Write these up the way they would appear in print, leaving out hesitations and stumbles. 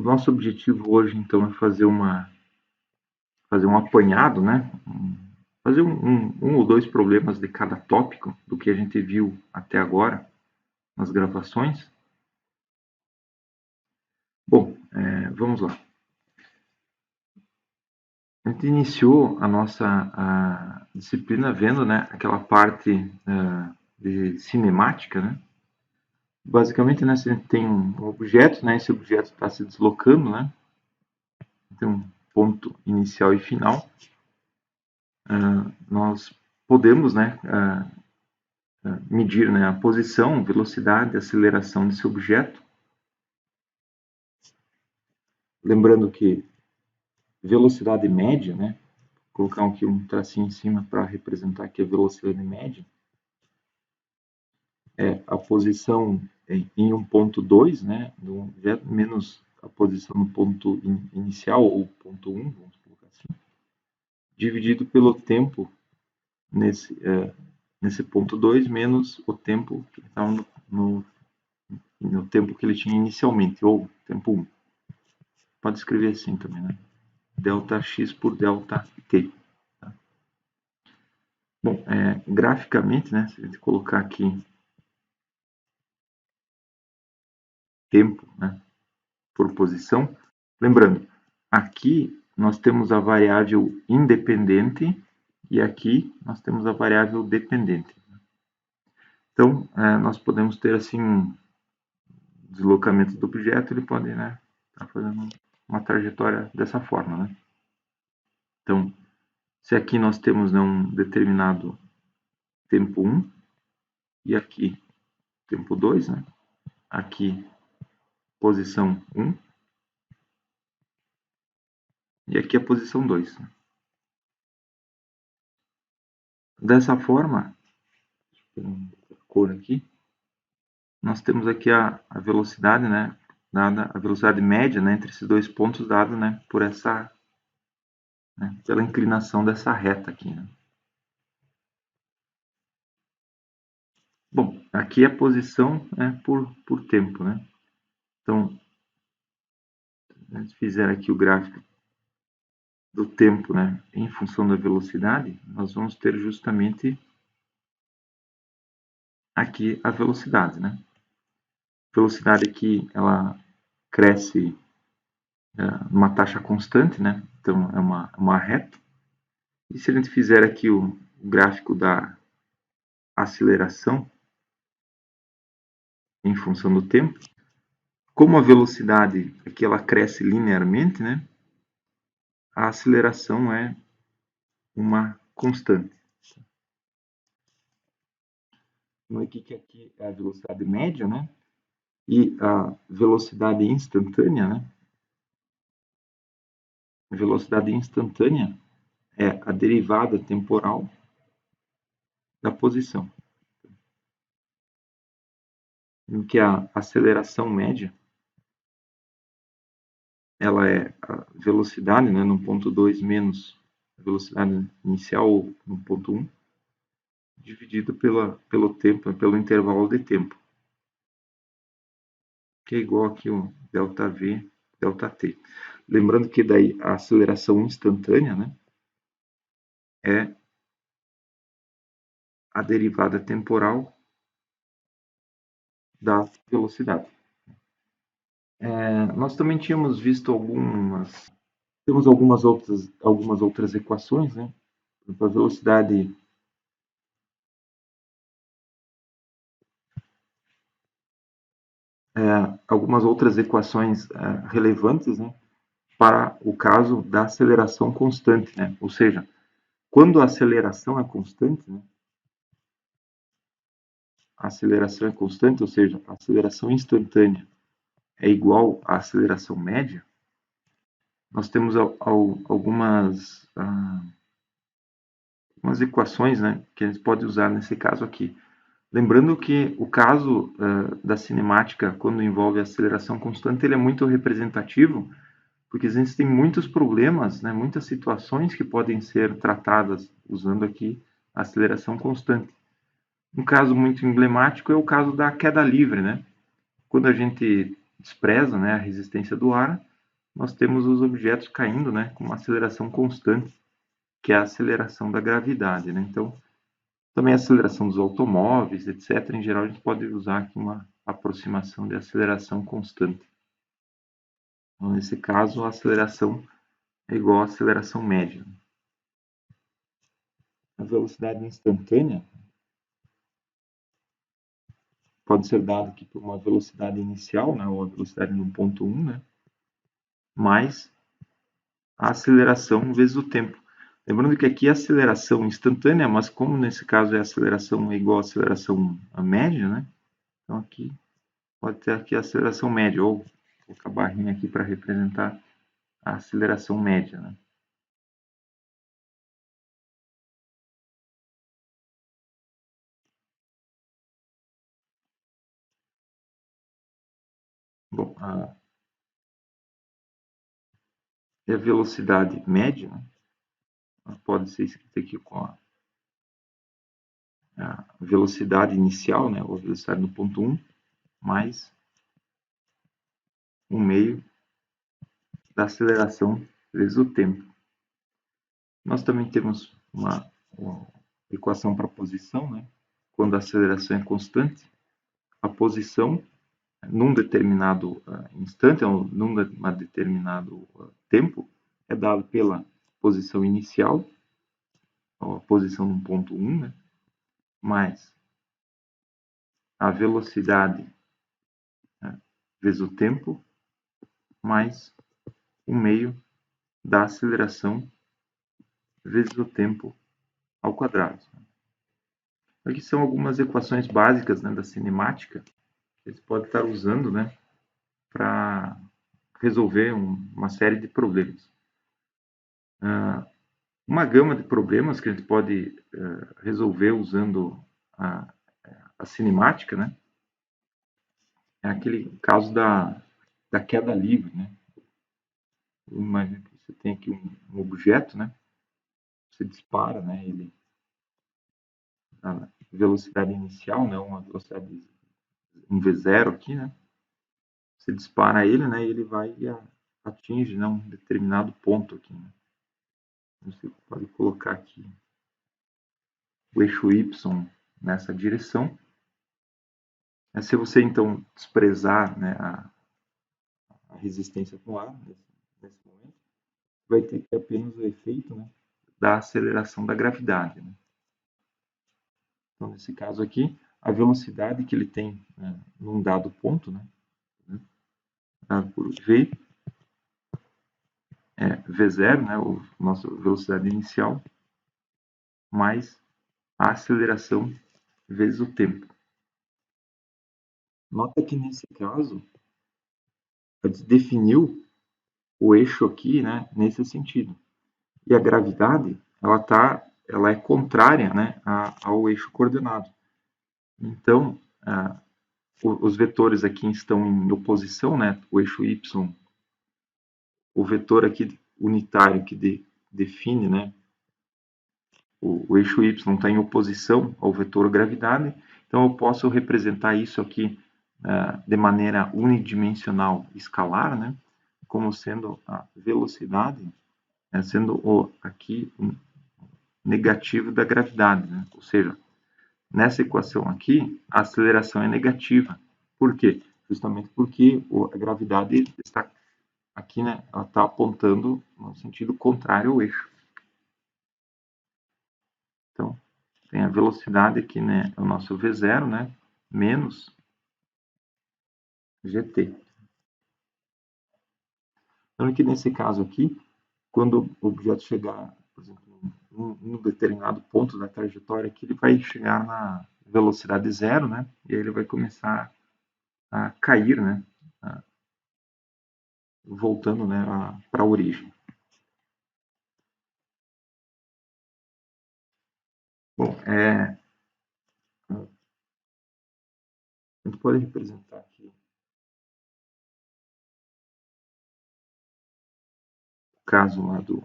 O nosso objetivo hoje, então, é fazer um apanhado, né? Fazer um ou dois problemas de cada tópico do que a gente viu até agora nas gravações. Bom, vamos lá. A gente iniciou a nossa disciplina vendo, né, aquela parte de cinemática, né? Basicamente, né, a gente tem um objeto, né, esse objeto está se deslocando, né? Tem um ponto inicial e final. Nós podemos, né, medir, né, a posição, velocidade, aceleração desse objeto. Lembrando que velocidade média, né, vou colocar aqui um tracinho em cima para representar aqui a velocidade média, é a posição em um ponto 2, né, do objeto, menos a posição no ponto inicial, ou ponto 1, vamos colocar assim, dividido pelo tempo nesse ponto 2, menos o tempo que estava no tempo que ele tinha inicialmente, ou tempo 1. Pode escrever assim também, né? Delta x por delta t. Tá? Bom, graficamente, né, se a gente colocar aqui tempo, né, por posição, lembrando, aqui nós temos a variável independente e aqui nós temos a variável dependente. Então, nós podemos ter assim um deslocamento do objeto, ele pode, né, estar fazendo uma trajetória dessa forma, né? Então, se aqui nós temos, né, um determinado tempo 1 e aqui tempo 2, né? Aqui posição 1 e aqui a posição 2. Né? Dessa forma, cor aqui, nós temos aqui a velocidade, né, dada a velocidade média, né, entre esses dois pontos dada, né, por essa, né, pela inclinação dessa reta aqui. Né? Bom, aqui é a posição, né, por tempo, né? Então, se a gente fizer aqui o gráfico do tempo, né, em função da velocidade, nós vamos ter justamente aqui a velocidade, né? Velocidade aqui, ela cresce numa taxa constante, né? Então, é uma reta. E se a gente fizer aqui o gráfico da aceleração em função do tempo, como a velocidade aqui ela cresce linearmente, né? A aceleração é uma constante. Então, aqui é a velocidade média, né? E a velocidade instantânea, né? A velocidade instantânea é a derivada temporal da posição. Em que a aceleração média ela é a velocidade, né, no ponto 2 menos a velocidade inicial no ponto 1, dividido pelo tempo, pelo intervalo de tempo, que é igual aqui o ΔV, ΔT. Lembrando que daí a aceleração instantânea, né, é a derivada temporal da velocidade. Nós também tínhamos visto temos algumas outras equações, né? A velocidade algumas outras equações relevantes, né, para o caso da aceleração constante, né? Ou seja, quando a aceleração é constante, né, a aceleração é constante, ou seja, a aceleração instantânea é igual à aceleração média, nós temos algumas equações, né, que a gente pode usar nesse caso aqui. Lembrando que o caso da cinemática, quando envolve aceleração constante, ele é muito representativo, porque existem muitos problemas, né, muitas situações que podem ser tratadas usando aqui a aceleração constante. Um caso muito emblemático é o caso da queda livre, né? Quando a gente despreza, né, a resistência do ar, nós temos os objetos caindo, né, com uma aceleração constante, que é a aceleração da gravidade, né? Então, também a aceleração dos automóveis, etc. Em geral, a gente pode usar aqui uma aproximação de aceleração constante. Então, nesse caso, a aceleração é igual à aceleração média. A velocidade instantânea pode ser dada aqui por uma velocidade inicial, né, ou a velocidade no ponto 1, né, mais a aceleração vezes o tempo. Lembrando que aqui é aceleração instantânea, mas como nesse caso a aceleração é igual à aceleração média, né, então aqui pode ter aqui a aceleração média, ou vou colocar a barrinha aqui para representar a aceleração média, né. Bom, a velocidade média, né, pode ser escrita aqui com a velocidade inicial, né, ou a velocidade no ponto 1, mais 1/2 da aceleração vezes o tempo. Nós também temos uma equação para a posição, né? Quando a aceleração é constante, a posição num determinado instante, ou num determinado tempo, é dada pela posição inicial, ou a posição no ponto 1, né? Mais a velocidade, né, vezes o tempo, mais 1/2 da aceleração vezes o tempo ao quadrado. Aqui são algumas equações básicas, né, da cinemática que você pode estar usando, né, para resolver uma série de problemas. Uma gama de problemas que a gente pode resolver usando a cinemática, né, é aquele caso da queda livre, né. Imagina que você tem aqui um objeto, né, você dispara, né, ele na velocidade inicial, né, uma velocidade um V0 aqui, né, você dispara ele, né, e ele vai e atinge, né, um determinado ponto aqui, né. Você pode colocar aqui o eixo Y nessa direção. Se você então desprezar, né, a resistência com ar nesse momento, vai ter apenas o efeito, né, da aceleração da gravidade, né. Então, nesse caso aqui, a velocidade que ele tem, né, num dado ponto, né, dado por V, é V0, né, ou nossa velocidade inicial, mais a aceleração vezes o tempo. Nota que nesse caso, a gente definiu o eixo aqui, né, nesse sentido. E a gravidade, ela é contrária, né, ao eixo coordenado. Então, os vetores aqui estão em oposição, né, o eixo y, o vetor aqui unitário que define, né, o eixo y está em oposição ao vetor gravidade, então eu posso representar isso aqui de maneira unidimensional escalar, né, como sendo a velocidade, sendo aqui negativo da gravidade, né? Ou seja, nessa equação aqui, a aceleração é negativa. Por quê? Justamente porque a gravidade está aqui, né? Ela está apontando no sentido contrário ao eixo. Então, tem a velocidade aqui, né? É o nosso V0, né? Menos GT. Então, aqui nesse caso aqui, quando o objeto chegar, por exemplo, num determinado ponto da trajetória aqui, ele vai chegar na velocidade zero, né? E aí ele vai começar a cair, né? Voltando, né, para a origem. Bom, a gente pode representar aqui o caso lá do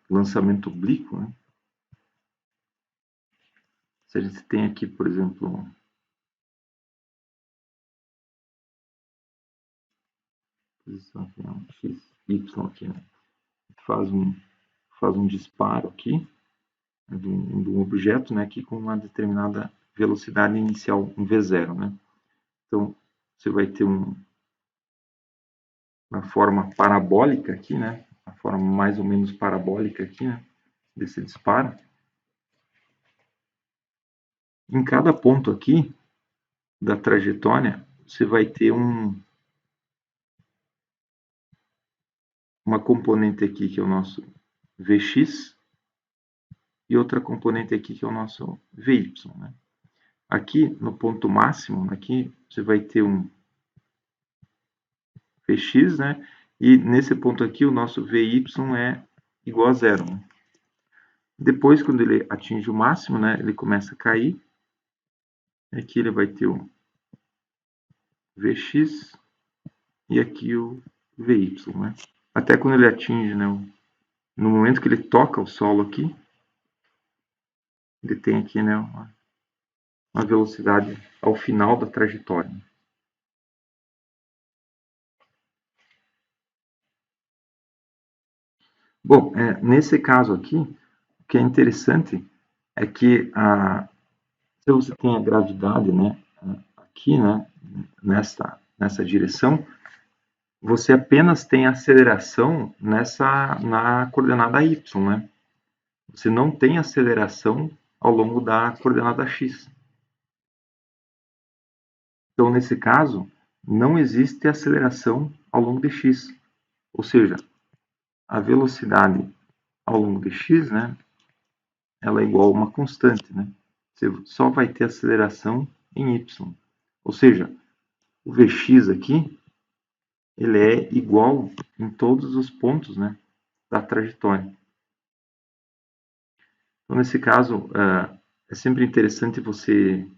lançamento oblíquo, né? Se a gente tem aqui, por exemplo, posição final, x, y aqui, né? Faz um disparo aqui, né, de um objeto, né, aqui com uma determinada velocidade inicial, um v0, né? Então, você vai ter uma forma parabólica aqui, né? A forma mais ou menos parabólica aqui, né? Desse disparo. Em cada ponto aqui da trajetória, você vai ter uma componente aqui que é o nosso Vx e outra componente aqui que é o nosso Vy, né? Aqui no ponto máximo, aqui você vai ter um Vx, né? E nesse ponto aqui o nosso Vy é igual a zero, né? Depois, quando ele atinge o máximo, né, ele começa a cair. Aqui ele vai ter o Vx e aqui o Vy, né? Até quando ele atinge, né, no momento que ele toca o solo aqui, ele tem aqui, né, uma velocidade ao final da trajetória. Bom, nesse caso aqui, o que é interessante é que se você tem a gravidade, né, aqui, né, nessa direção, você apenas tem aceleração na coordenada y, né? Você não tem aceleração ao longo da coordenada x. Então, nesse caso, não existe aceleração ao longo de x. Ou seja, a velocidade ao longo de x, né, ela é igual a uma constante, né? Você só vai ter aceleração em y. Ou seja, o Vx aqui, ele é igual em todos os pontos, né, da trajetória. Então, nesse caso, é sempre interessante você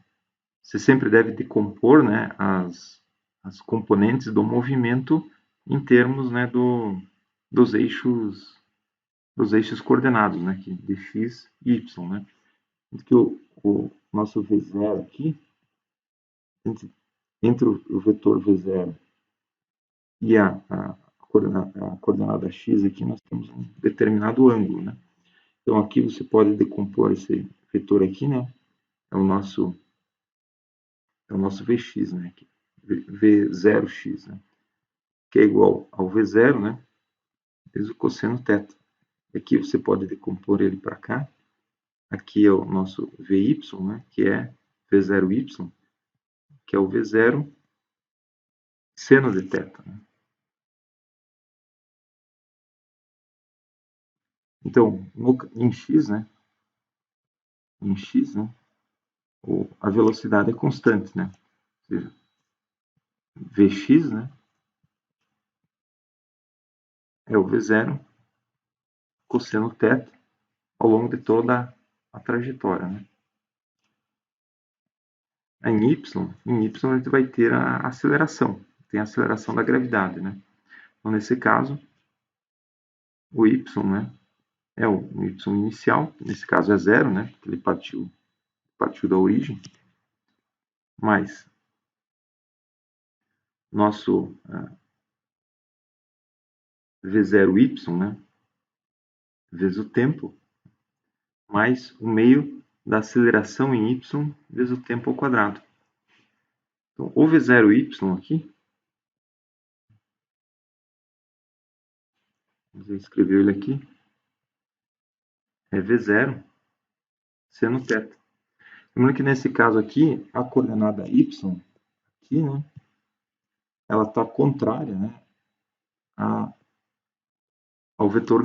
sempre deve decompor, né, as componentes do movimento em termos, né, dos eixos coordenados, né, de x e y, né? Que o nosso v0 aqui, entre o vetor v0 e a coordenada x aqui, nós temos um determinado ângulo, né? Então, aqui você pode decompor esse vetor aqui, né? É o nosso Vx, né? Aqui, V0x, né? Que é igual ao V0, né? Vezes o cosseno θ. Aqui você pode decompor ele para cá. Aqui é o nosso Vy, né? Que é V0y, que é o V0 seno de θ, né? Então, em x, né? Em x, né? A velocidade é constante, né? Ou seja, Vx, né? É o V0 cosseno θ ao longo de toda a trajetória, né? Em y a gente vai ter a aceleração, tem a aceleração da gravidade, né? Então, nesse caso, o y, né, é o y inicial, nesse caso é zero, né, porque ele partiu da origem, mais nosso v0y, né, vezes o tempo, mais o meio da aceleração em y vezes o tempo ao quadrado. Então, o v0y aqui, vamos escrever ele aqui, é v0 seno θ. Lembrando que nesse caso aqui, a coordenada y, aqui, né, ela está contrária, né, ao vetor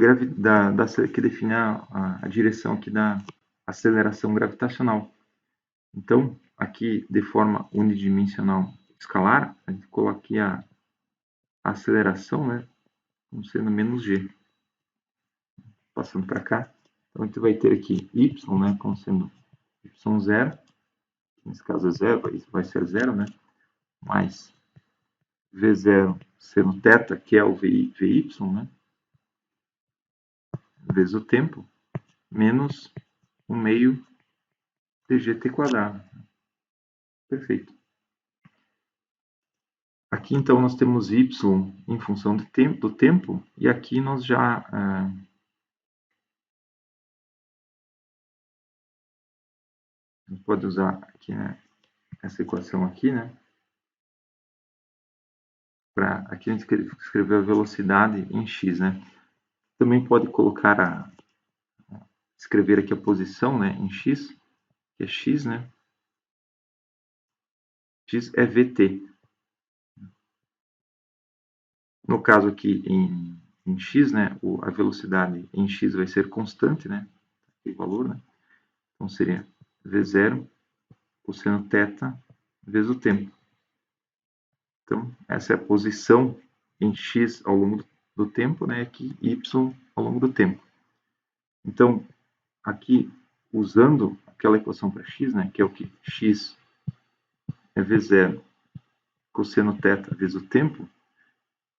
que define a direção aqui da aceleração gravitacional. Então, aqui de forma unidimensional escalar, a gente coloca aqui a aceleração, né, como sendo menos g. Passando para cá, então a gente vai ter aqui y, né, como sendo y0, nesse caso é zero, vai ser zero, né, mais v0 seno θ, que é o vy, né, vezes o tempo, menos 1/2 de gt². Perfeito. Aqui, então, nós temos y em função do tempo, e aqui nós já... a gente pode usar aqui, né, essa equação aqui, né? Aqui a gente escreveu a velocidade em x, né? Também pode colocar escrever aqui a posição, né, em x, que é x, né? X é vt. No caso aqui em x, né, a velocidade em x vai ser constante, né? O valor, né? Então seria v0 cosseno θ vezes o tempo. Então essa é a posição em x ao longo do tempo, né? Aqui y ao longo do tempo. Então aqui usando aquela equação para x, né? Que é o que x é v0 cosseno θ vezes o tempo.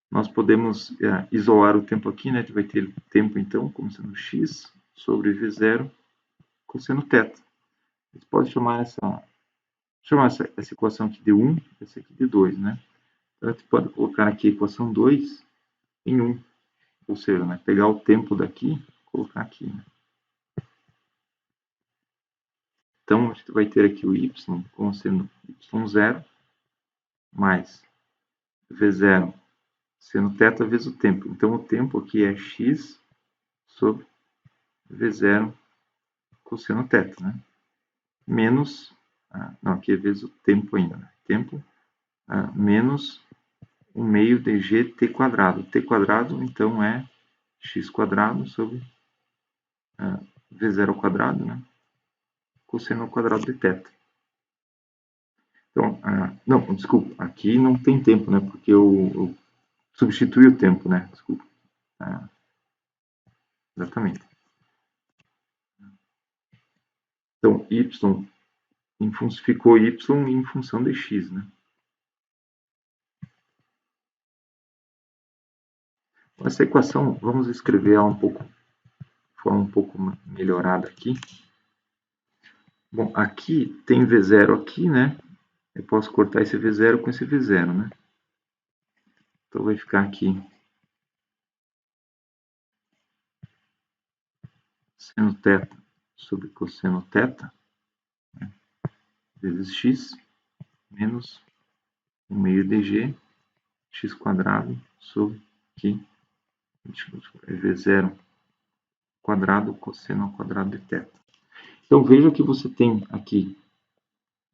Nós podemos isolar o tempo aqui, né? A gente vai ter tempo, então, como sendo x sobre v0 cosseno θ. A gente pode chamar essa equação aqui de 1, essa aqui de 2, né? Então, a gente pode colocar aqui a equação 2 em 1. Ou seja, né? Pegar o tempo daqui e colocar aqui, né? Então, a gente vai ter aqui o y como sendo y0 mais v0 seno θ vezes o tempo. Então, o tempo aqui é x sobre v0 cosseno θ, né? Menos, não, aqui é vezes o tempo ainda, né? Tempo menos 1 meio de gt quadrado. T quadrado, então, é x quadrado sobre v0 ao quadrado, né? Cosseno ao quadrado de θ. Então, não, desculpa, aqui não tem tempo, né? Porque eu substituí o tempo, né? Desculpa. Exatamente. Então, ficou y em função de x, né? Essa equação, vamos escrever ela de forma um pouco melhorada aqui. Bom, aqui tem V0 aqui, né? Eu posso cortar esse V0 com esse V0, né? Então vai ficar aqui seno θ sobre cosseno θ, né? Vezes x, menos 1 meio de g, x quadrado sobre aqui, V0 quadrado cosseno ao quadrado de θ. Então veja que você tem aqui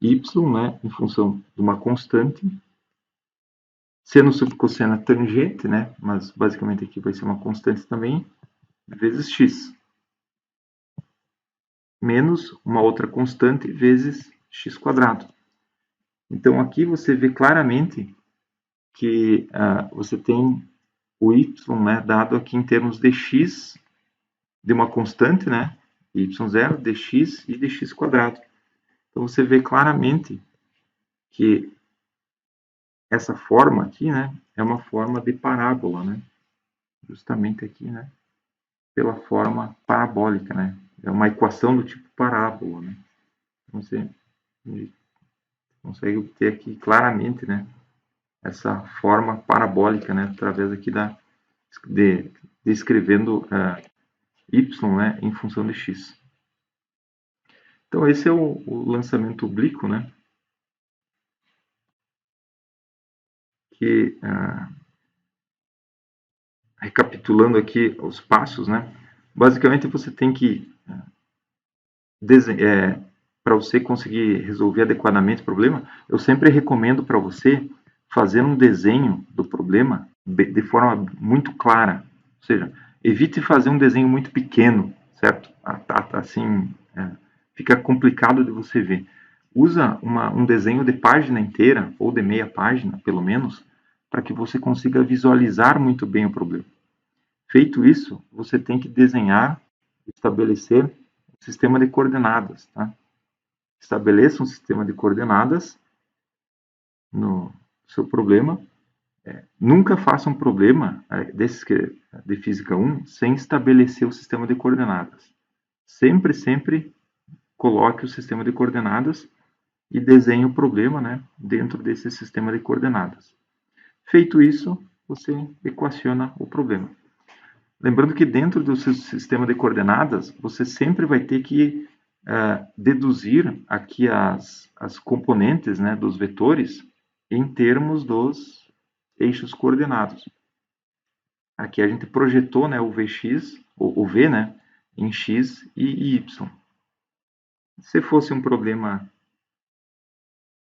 y, né, em função de uma constante, seno sobre cosseno é tangente, né, mas basicamente aqui vai ser uma constante também, vezes x, menos uma outra constante vezes x quadrado. Então aqui você vê claramente que você tem o y, né, dado aqui em termos de x, de uma constante, né, y0, dx e dx quadrado. Então você vê claramente que essa forma aqui, né, é uma forma de parábola, né, justamente aqui, né, pela forma parabólica, né, é uma equação do tipo parábola, né. Então você consegue obter aqui claramente, né, essa forma parabólica, né, através aqui descrevendo y, né, em função de x. Então esse é o lançamento oblíquo, né, que recapitulando aqui os passos, né, basicamente você tem que para você conseguir resolver adequadamente o problema, eu sempre recomendo para você fazer um desenho do problema de forma muito clara. Ou seja, evite fazer um desenho muito pequeno, certo? Assim, fica complicado de você ver. Usa um desenho de página inteira, ou de meia página, pelo menos, para que você consiga visualizar muito bem o problema. Feito isso, você tem que desenhar, estabelecer um sistema de coordenadas, tá? Estabeleça um sistema de coordenadas no seu problema. Nunca faça um problema desses de física 1 sem estabelecer o sistema de coordenadas. Sempre coloque o sistema de coordenadas e desenhe o problema, né, dentro desse sistema de coordenadas. Feito isso, você equaciona o problema. Lembrando que dentro do seu sistema de coordenadas, você sempre vai ter que deduzir aqui as componentes, né, dos vetores em termos dos eixos coordenados. Aqui a gente projetou, né, o Vx, o V, né, em x e y. Se fosse um problema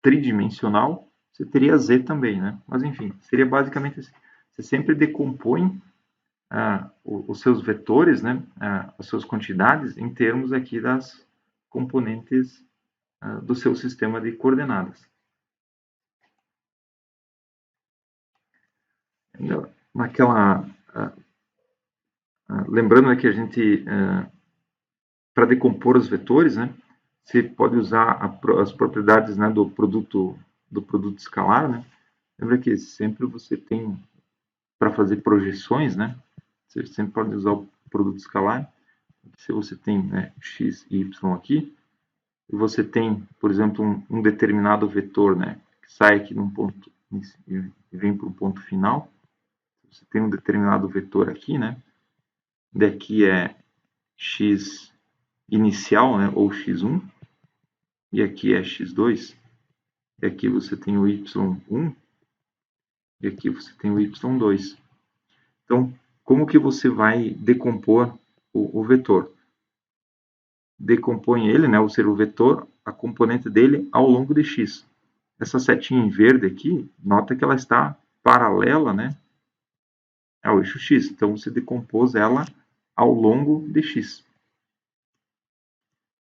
tridimensional, você teria z também, né? Mas enfim, seria basicamente assim. Você sempre decompõe os seus vetores, né, as suas quantidades, em termos aqui das componentes do seu sistema de coordenadas. Naquela, lembrando que a gente, para decompor os vetores, né, você pode usar as propriedades, né, do produto escalar, né? Lembra que sempre você tem, para fazer projeções, né, você sempre pode usar o produto escalar. Se você tem, né, x e y aqui, e você tem, por exemplo, um determinado vetor, né, que sai aqui num ponto e vem para um ponto final, você tem um determinado vetor aqui, né, daqui é x inicial, né, ou x1, e aqui é x2, e aqui você tem o y1, e aqui você tem o y2. Então, como que você vai decompor o vetor? Decompõe ele, né, ou seja, o vetor, a componente dele ao longo de x. Essa setinha em verde aqui, nota que ela está paralela, né, ao eixo x. Então, você decompôs ela ao longo de x.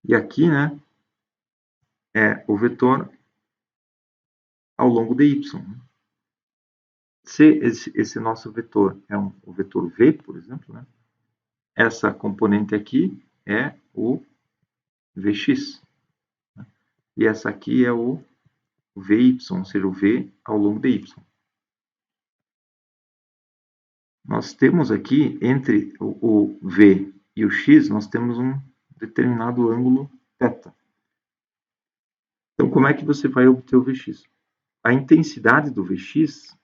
E aqui, né, é o vetor ao longo de y. Se esse nosso vetor é o vetor v, por exemplo, né, essa componente aqui é o vx. E essa aqui é o vy, ou seja, o v ao longo de y. Nós temos aqui, entre o v e o x, nós temos um determinado ângulo θ. Então, como é que você vai obter o Vx? A intensidade do Vx,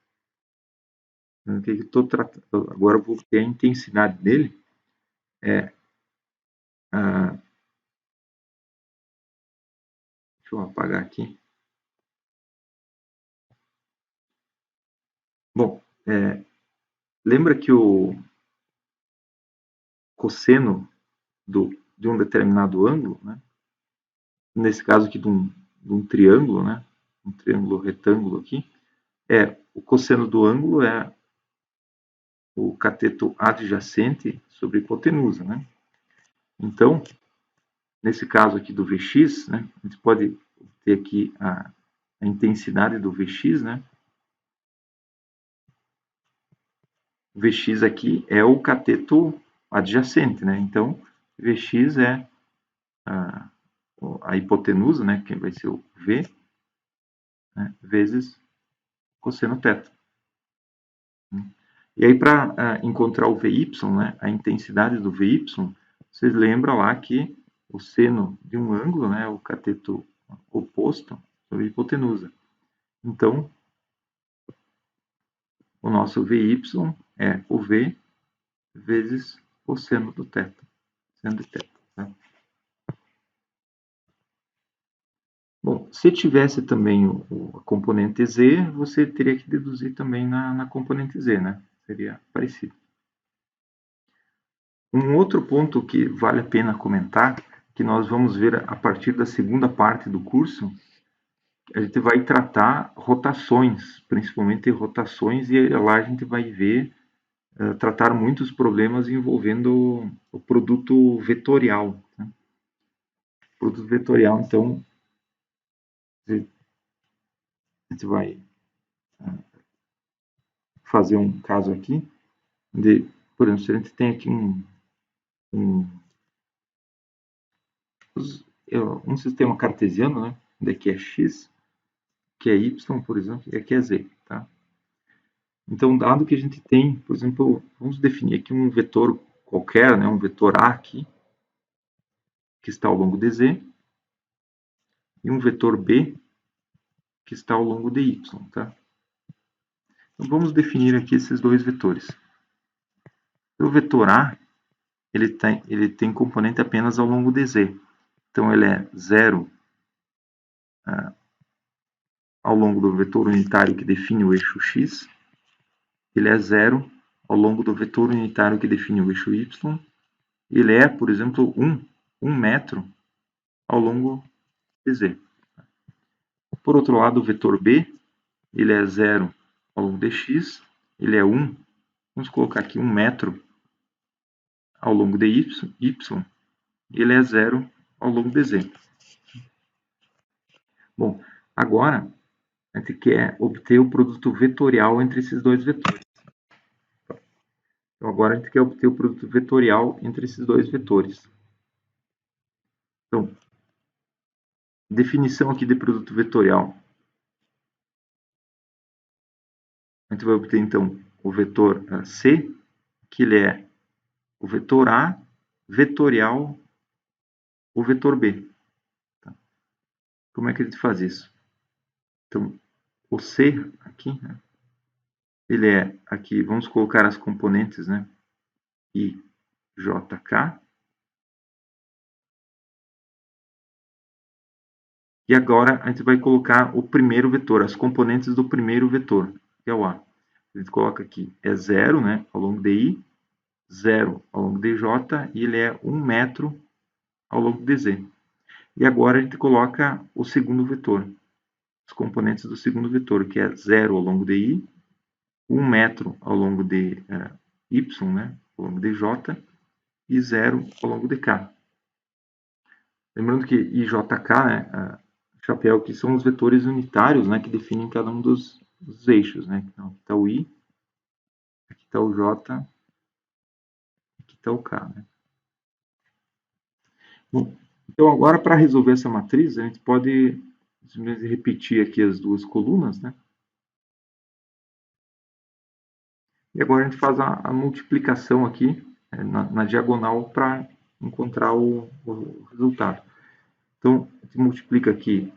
que eu estou tratando, agora eu vou ter a intensidade dele, é deixa eu apagar aqui. Bom, lembra que o cosseno de um determinado ângulo, né, nesse caso aqui de um triângulo, né, um triângulo retângulo aqui, o cosseno do ângulo é o cateto adjacente sobre a hipotenusa, né? Então, nesse caso aqui do Vx, né, a gente pode ter aqui a intensidade do Vx, né? O Vx aqui é o cateto adjacente, né? Então, Vx é a hipotenusa, né, que vai ser o V, né, vezes cosseno θ. E aí, para encontrar o Vy, né, a intensidade do Vy, vocês lembram lá que o seno de um ângulo, né, é o cateto oposto sobre a hipotenusa. Então, o nosso Vy é o V vezes o seno do θ, seno de θ. Tá? Bom, se tivesse também a componente z, você teria que deduzir também na componente z, né? Seria parecido. Um outro ponto que vale a pena comentar, que nós vamos ver a partir da segunda parte do curso, a gente vai tratar rotações, principalmente rotações, e lá a gente vai ver, tratar muitos problemas envolvendo o produto vetorial. Né? O produto vetorial, então, a gente vai fazer um caso aqui, de, por exemplo, se a gente tem aqui um sistema cartesiano, né? Daqui é x, que é y, por exemplo, e aqui é z. Tá? Então, dado que a gente tem, por exemplo, vamos definir aqui um vetor qualquer, né? Um vetor A aqui, que está ao longo de z, e um vetor B, que está ao longo de y. Tá? Então, vamos definir aqui esses dois vetores. O vetor A, ele tem componente apenas ao longo de z. Então, ele é 0 ao longo do vetor unitário que define o eixo x. Ele é 0 ao longo do vetor unitário que define o eixo y. Ele é, por exemplo, 1 metro ao longo de z. Por outro lado, o vetor B, ele é 0 ao longo de x. Ele é 1, vamos colocar aqui 1 metro ao longo de y. Ele é 0 ao longo de z. Bom, agora a gente quer obter o produto vetorial entre esses dois vetores. Então, agora a gente quer obter o produto vetorial entre esses dois vetores. Então, definição aqui de produto vetorial. A gente vai obter, então, o vetor C, que ele é o vetor A vetorial o vetor B. Tá? Como é que a gente faz isso? Então, o C aqui, né, ele é aqui, vamos colocar as componentes, né, I, J, K. E agora a gente vai colocar o primeiro vetor, as componentes do primeiro vetor, que é o A. A gente coloca aqui, é 0, né, ao longo de I, 0 ao longo de J, e ele é 1 metro ao longo de Z. E agora a gente coloca o segundo vetor, os componentes do segundo vetor, que é 0 ao longo de I, 1 metro ao longo de Y, né, ao longo de J, e 0 ao longo de K. Lembrando que I, J, K, né, chapéu, que são os vetores unitários, né, que definem cada um dos eixos. Né? Então, aqui está o I, aqui está o J, aqui está o K. Né? Bom, então, agora, para resolver essa matriz, a gente pode repetir aqui as duas colunas, né? E agora a gente faz a multiplicação aqui na diagonal para encontrar o resultado. Então, a gente multiplica aqui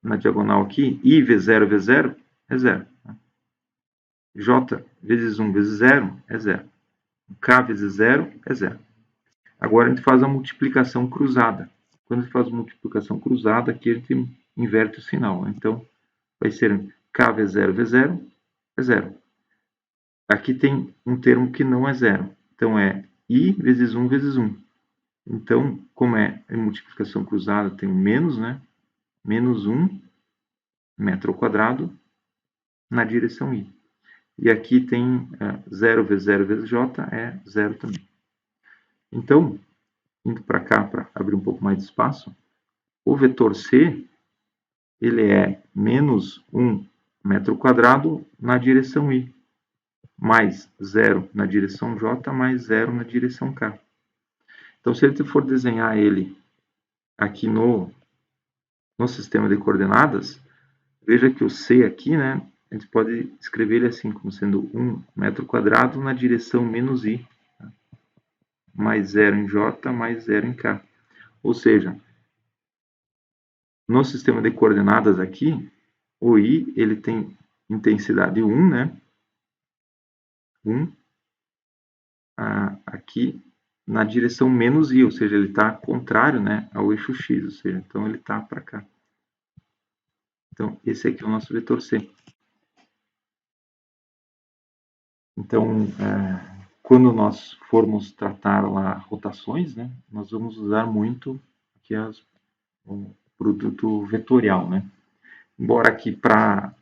na diagonal aqui, I vezes 0 vezes 0 é 0. Né? J vezes 1 vezes 0 é 0. K vezes 0 é 0. Agora a gente faz a multiplicação cruzada. Quando a gente faz a multiplicação cruzada, aqui a gente inverte o sinal. Então, vai ser K vezes 0 é 0. Aqui tem um termo que não é 0. Então, é I vezes 1 vezes 1. Então, como é multiplicação cruzada, tem um menos, né? Menos 1 metro ao quadrado na direção I. E aqui tem 0 vezes 0 vezes J é 0 também. Então, indo para cá para abrir um pouco mais de espaço, o vetor C, ele é menos 1 metro ao quadrado na direção I, mais 0 na direção J, mais 0 na direção K. Então, se a gente for desenhar ele aqui no sistema de coordenadas, veja que o C aqui, né, a gente pode escrever ele assim, como sendo 1 metro quadrado na direção menos I, tá? Mais 0 em J, mais 0 em K. Ou seja, no sistema de coordenadas aqui, o I ele tem intensidade 1, né? 1 aqui na direção menos I, ou seja, ele está contrário, né, ao eixo X, ou seja, então ele está para cá. Então, esse aqui é o nosso vetor C. Então, quando nós formos tratar lá rotações, né, nós vamos usar muito aqui o produto vetorial, né? Embora aqui para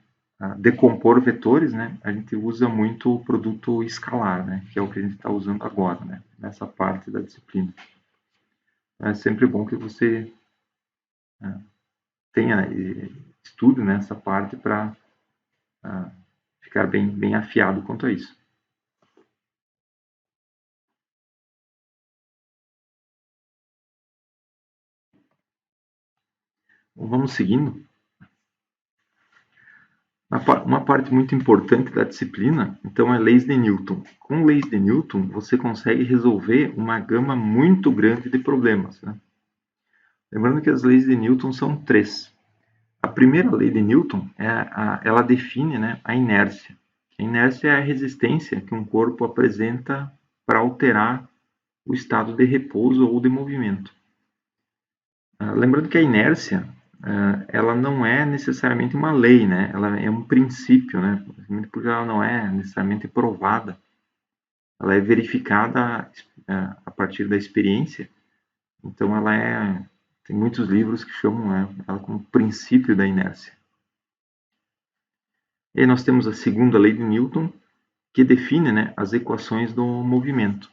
decompor vetores, né, a gente usa muito o produto escalar, né, que é o que a gente está usando agora, né, nessa parte da disciplina. É sempre bom que você tenha estude nessa parte para ficar bem afiado quanto a isso. Bom, vamos seguindo. Uma parte muito importante da disciplina, então, é leis de Newton. Com leis de Newton, você consegue resolver uma gama muito grande de problemas. Né? Lembrando que as leis de Newton são 3. A primeira lei de Newton, ela define, né, a inércia. A inércia é a resistência que um corpo apresenta para alterar o estado de repouso ou de movimento. Lembrando que a inércia ela não é necessariamente uma lei, né? Ela é um princípio, né? Porque ela não é necessariamente provada. Ela é verificada a partir da experiência. Então, tem muitos livros que chamam ela como princípio da inércia. E aí nós temos a segunda lei de Newton, que define, né, as equações do movimento.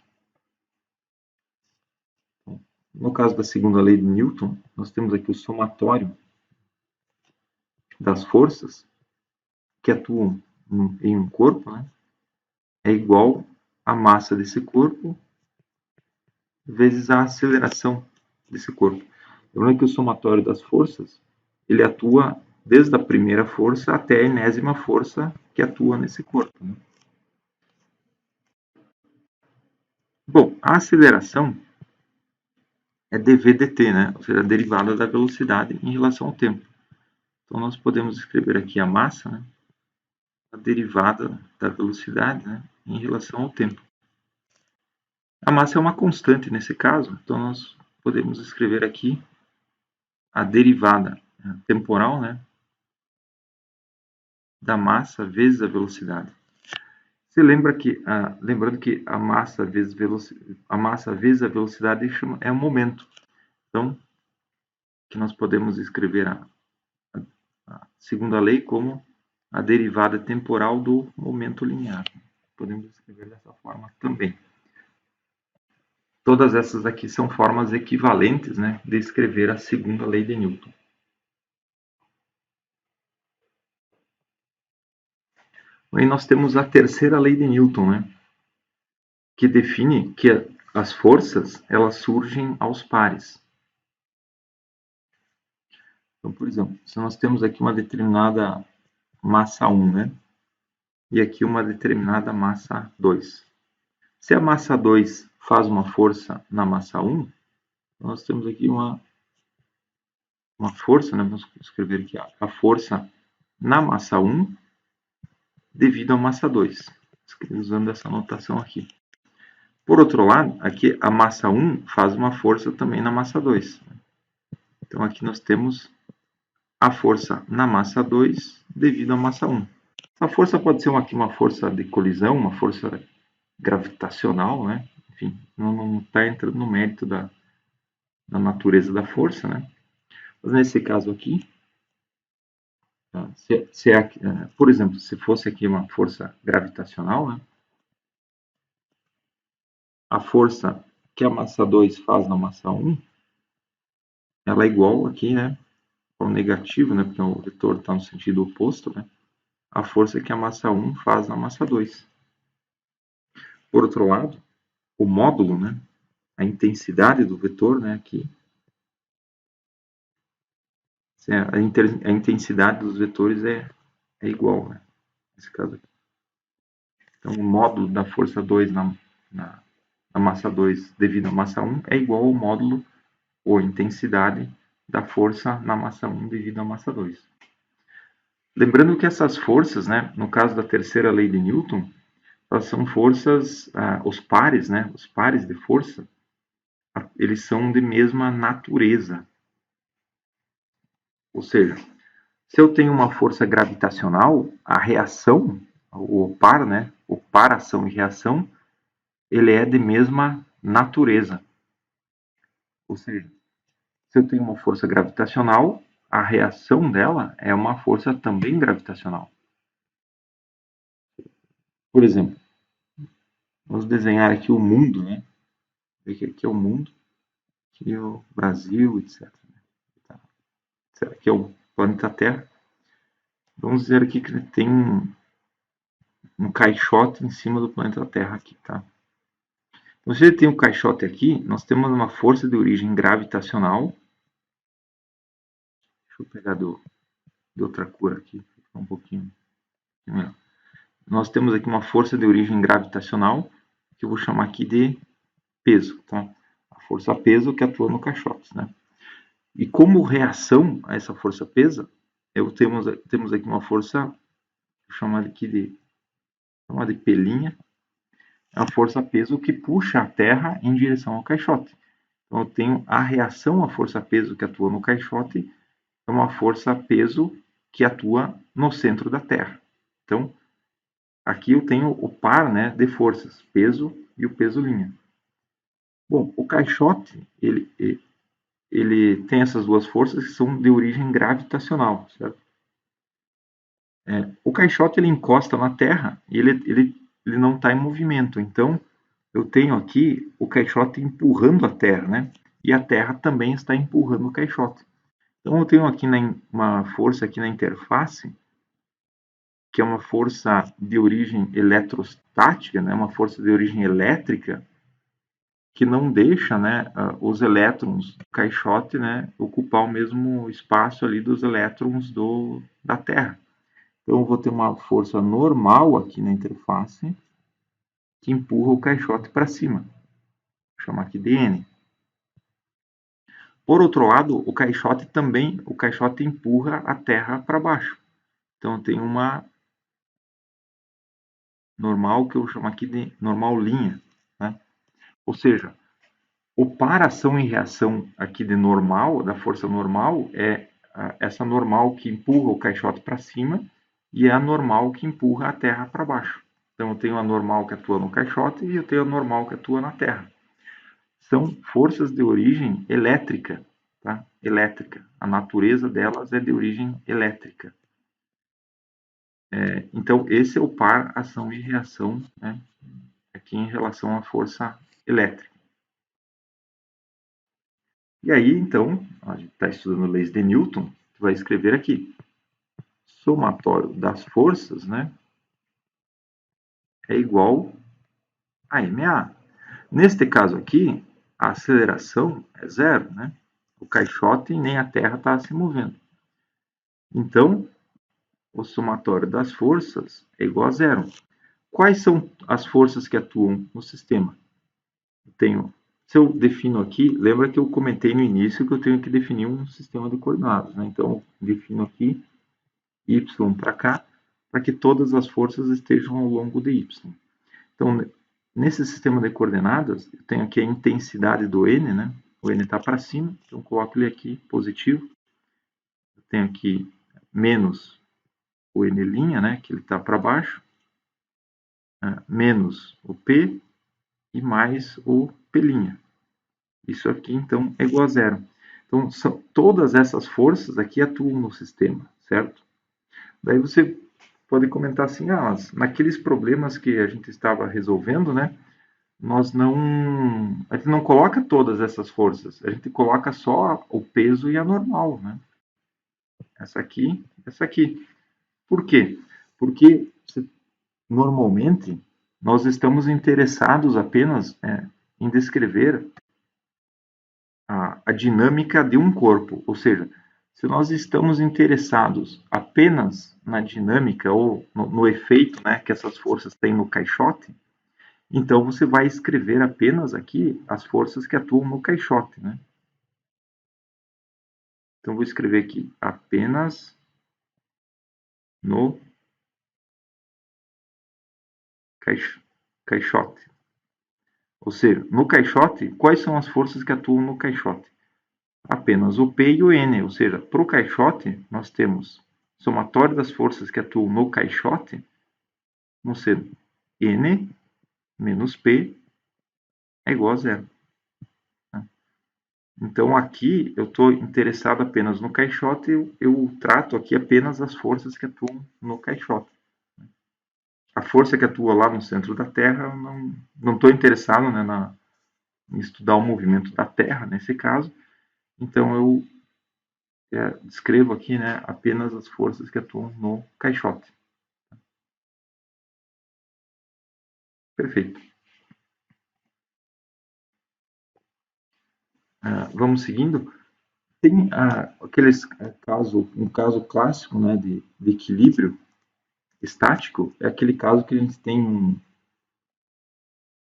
No caso da segunda lei de Newton, nós temos aqui o somatório das forças que atuam em um corpo, né, é igual à massa desse corpo vezes a aceleração desse corpo. Lembrando que o somatório das forças, ele atua desde a primeira força até a enésima força que atua nesse corpo, né? Bom, a aceleração é dv dt, né? Ou seja, a derivada da velocidade em relação ao tempo. Então, nós podemos escrever aqui a massa, né? A derivada da velocidade, né? Em relação ao tempo. A massa é uma constante nesse caso, então nós podemos escrever aqui a derivada temporal, né? Da massa vezes a velocidade. Você lembra que, lembrando que a massa vezes a velocidade é um momento. Então, que nós podemos escrever a segunda lei como a derivada temporal do momento linear. Podemos escrever dessa forma também. Todas essas aqui são formas equivalentes, né, de escrever a segunda lei de Newton. Aí nós temos a terceira lei de Newton, né, que define que as forças elas surgem aos pares. Então, por exemplo, se nós temos aqui uma determinada massa 1, né, e aqui uma determinada massa 2. Se a massa 2 faz uma força na massa 1, nós temos aqui uma força, né, vamos escrever aqui a força na massa 1 devido à massa 2, usando essa notação aqui. Por outro lado, aqui a massa 1 faz uma força também na massa 2. Então aqui nós temos a força na massa 2 devido à massa 1. A força pode ser aqui uma força de colisão, uma força gravitacional, né? Enfim, não está entrando no mérito da natureza da força, né? Mas nesse caso aqui, por exemplo, se fosse aqui uma força gravitacional, né? A força que a massa 2 faz na massa 1, ela é igual aqui, né? Ao negativo, né? Porque o vetor está no sentido oposto, né? A força que a massa 1 faz na massa 2. Por outro lado, o módulo, né? A intensidade do vetor, né? Aqui, a intensidade dos vetores é igual, né? Nesse caso aqui. Então, o módulo da força 2 na massa 2 devido à massa 1 é igual ao módulo ou intensidade da força na massa 1 devido à massa 2. Lembrando que essas forças, né, no caso da terceira lei de Newton, elas são forças, os pares, né, os pares de força, eles são de mesma natureza. Ou seja, se eu tenho uma força gravitacional, a reação, o par, né, o par ação e reação, ele é de mesma natureza. Ou seja, se eu tenho uma força gravitacional, a reação dela é uma força também gravitacional. Por exemplo, vamos desenhar aqui o mundo, né? Aqui é o mundo, aqui é o Brasil, etc. Aqui é o planeta Terra. Vamos dizer aqui que tem um caixote em cima do planeta Terra aqui, tá? Então, se ele tem um caixote aqui, nós temos uma força de origem gravitacional. Deixa eu pegar de outra cor aqui, um pouquinho melhor. Nós temos aqui uma força de origem gravitacional, que eu vou chamar aqui de peso, tá? A força peso que atua no caixote, né? E como reação a essa força peso, temos aqui uma força, vou chamar aqui de chamada de P', é a força-peso que puxa a Terra em direção ao caixote. Então, eu tenho a reação à força-peso que atua no caixote, é uma força-peso que atua no centro da Terra. Então, aqui eu tenho o par, né, de forças, peso e o peso-linha. Bom, o caixote, ele tem essas duas forças que são de origem gravitacional, certo? O caixote ele encosta na Terra e ele não está em movimento. Então, eu tenho aqui o caixote empurrando a Terra, né? E a Terra também está empurrando o caixote. Então, eu tenho aqui uma força aqui na interface, que é uma força de origem eletrostática, né? Uma força de origem elétrica, que não deixa, né, os elétrons do caixote, né, ocupar o mesmo espaço ali dos elétrons da Terra. Então, eu vou ter uma força normal aqui na interface que empurra o caixote para cima. Vou chamar aqui de N. Por outro lado, o caixote empurra a Terra para baixo. Então, eu tenho uma normal que eu vou chamar aqui de normal linha, né? Ou seja, o par ação e reação aqui de normal, da força normal, é essa normal que empurra o caixote para cima e é a normal que empurra a Terra para baixo. Então, eu tenho a normal que atua no caixote e eu tenho a normal que atua na Terra. São forças de origem elétrica, tá? Elétrica. A natureza delas é de origem elétrica. Então, esse é o par ação e reação, né? Aqui em relação à força elétrica. E aí, então, a gente está estudando leis de Newton, você vai escrever aqui, somatório das forças, né, é igual a ma. Neste caso aqui, a aceleração é zero, né? O caixote nem a Terra está se movendo. Então, o somatório das forças é igual a zero. Quais são as forças que atuam no sistema? Se eu defino aqui, lembra que eu comentei no início que eu tenho que definir um sistema de coordenadas, né? Então, eu defino aqui y para cá, para que todas as forças estejam ao longo de y. Então, nesse sistema de coordenadas, eu tenho aqui a intensidade do n, né? O n está para cima, então eu coloco ele aqui positivo. Eu tenho aqui menos o n', né? Que ele está para baixo, menos o p e mais o p'. Isso aqui, então, é igual a zero. Então, todas essas forças aqui atuam no sistema, certo? Daí você pode comentar assim, naqueles problemas que a gente estava resolvendo, né, a gente não coloca todas essas forças, a gente coloca só o peso e a normal, né? Essa aqui, essa aqui. Por quê? Porque normalmente nós estamos interessados apenas em descrever a dinâmica de um corpo, ou seja, se nós estamos interessados apenas na dinâmica ou no efeito, né, que essas forças têm no caixote, então você vai escrever apenas aqui as forças que atuam no caixote, né? Então vou escrever aqui apenas no caixote. Ou seja, no caixote, quais são as forças que atuam no caixote? Apenas o P e o N, ou seja, para o caixote nós temos somatório das forças que atuam no caixote, vão ser N menos P é igual a zero. Então aqui eu estou interessado apenas no caixote, eu trato aqui apenas as forças que atuam no caixote. A força que atua lá no centro da Terra, eu não estou interessado, né, em estudar o movimento da Terra, nesse caso. Então eu descrevo aqui, né, apenas as forças que atuam no caixote. Perfeito. Vamos seguindo. Tem um caso clássico, né, de equilíbrio estático, é aquele caso que a gente tem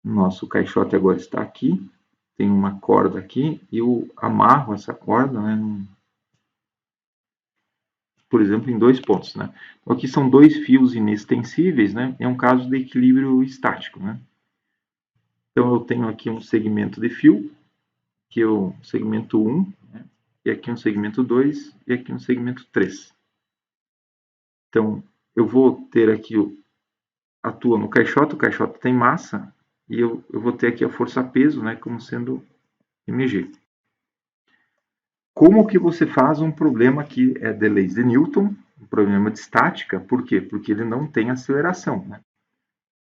nosso caixote agora está aqui, tem uma corda aqui, e eu amarro essa corda, né, por exemplo, em 2 pontos, né? Então, aqui são 2 fios inextensíveis, né? É um caso de equilíbrio estático, né? Então, eu tenho aqui um segmento de fio, que é o segmento 1, né? E aqui um segmento 2 e aqui um segmento 3. Então, eu vou ter aqui, atua no caixote, o caixote tem massa, e eu vou ter aqui a força-peso, né, como sendo mg. Como que você faz um problema que é de leis de Newton, um problema de estática? Por quê? Porque ele não tem aceleração, né?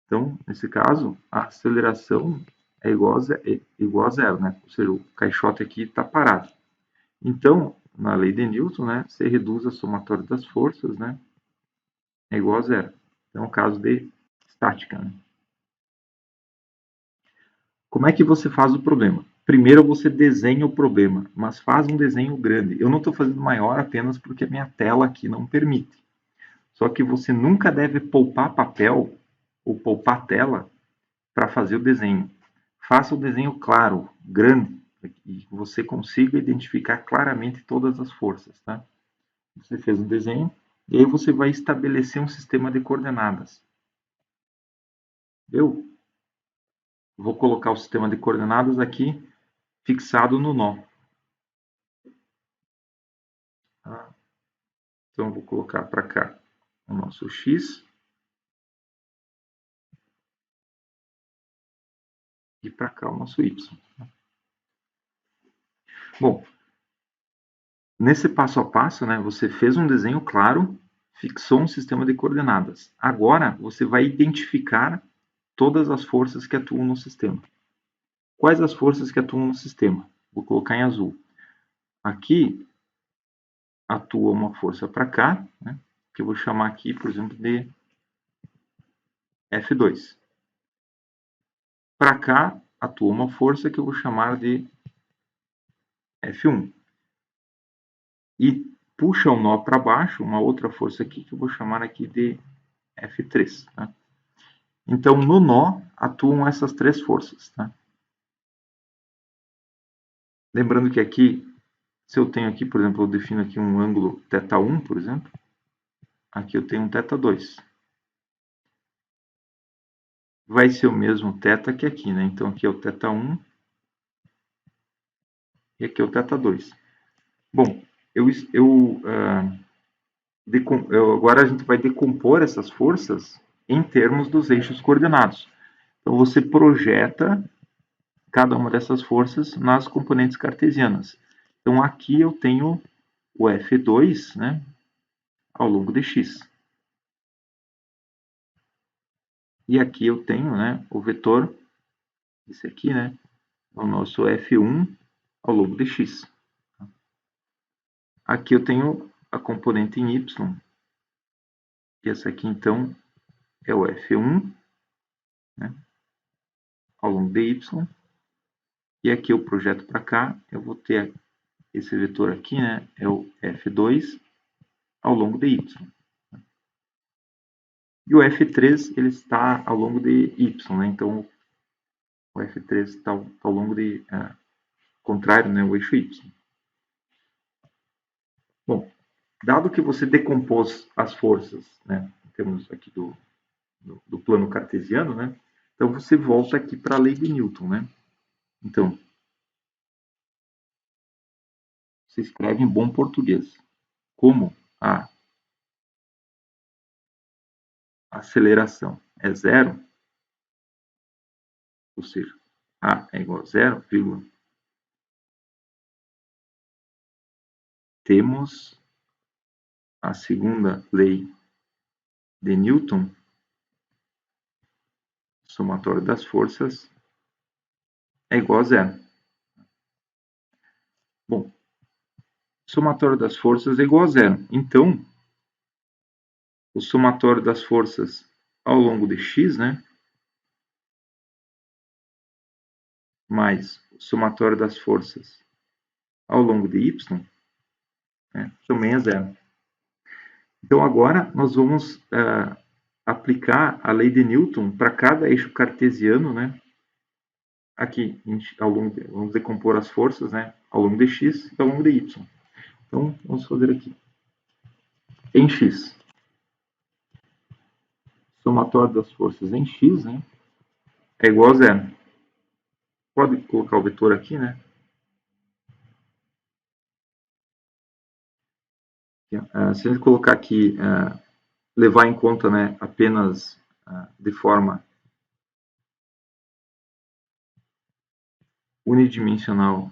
Então, nesse caso, a aceleração é igual a zero, né? Ou seja, o caixote aqui está parado. Então, na lei de Newton, né, você reduz a somatória das forças, né, é igual a zero. Então, é um caso de estática, né? Como é que você faz o problema? Primeiro você desenha o problema, mas faz um desenho grande. Eu não estou fazendo maior apenas porque a minha tela aqui não permite. Só que você nunca deve poupar papel ou poupar tela para fazer o desenho. Faça o desenho claro, grande, e que você consiga identificar claramente todas as forças. Tá? Você fez um desenho e aí você vai estabelecer um sistema de coordenadas. Eu vou colocar o sistema de coordenadas aqui fixado no nó. Tá? Então, eu vou colocar para cá o nosso x e para cá o nosso y. Bom, nesse passo a passo, né, você fez um desenho claro, fixou um sistema de coordenadas. Agora, você vai identificar todas as forças que atuam no sistema. Quais as forças que atuam no sistema? Vou colocar em azul. Aqui atua uma força para cá, né, que eu vou chamar aqui, por exemplo, de F2. Para cá atua uma força que eu vou chamar de F1. E puxa o nó para baixo, uma outra força aqui que eu vou chamar aqui de F3. Tá? Então, no nó atuam essas 3 forças. Tá? Lembrando que aqui, se eu tenho aqui, por exemplo, eu defino aqui um ângulo θ1, por exemplo, aqui eu tenho um θ2. Vai ser o mesmo θ que aqui, né? Então, aqui é o θ1 e aqui é o θ2. Bom, agora a gente vai decompor essas forças em termos dos eixos coordenados. Então, você projeta cada uma dessas forças nas componentes cartesianas. Então, aqui eu tenho o F2, né, ao longo de x. E aqui eu tenho, né, o vetor, esse aqui, né, o nosso F1 ao longo de x. Aqui eu tenho a componente em y. E essa aqui, então, é o F1, né, ao longo de y. E aqui eu projeto para cá, eu vou ter esse vetor aqui, né, é o F2 ao longo de y. E o F3 ele está ao longo de y, né? Então o F3 está ao longo de contrário, né, o eixo y. Bom, dado que você decompôs as forças, né, temos aqui do plano cartesiano, né? Então você volta aqui para a lei de Newton, né? Então você escreve em bom português como a aceleração é zero, ou seja, a é igual a zero, vírgula, temos a segunda lei de Newton, somatório das forças é igual a zero. Bom, somatório das forças é igual a zero. Então, o somatório das forças ao longo de x, né, mais o somatório das forças ao longo de y, né, também é zero. Então, agora nós vamos aplicar a lei de Newton para cada eixo cartesiano, né, aqui, vamos decompor as forças, né, ao longo de x e ao longo de y. Então, vamos fazer aqui. em x. Somatório das forças em x, né, é igual a zero. Pode colocar o vetor aqui, né? Se a gente colocar aqui, levar em conta, né, apenas de forma unidimensional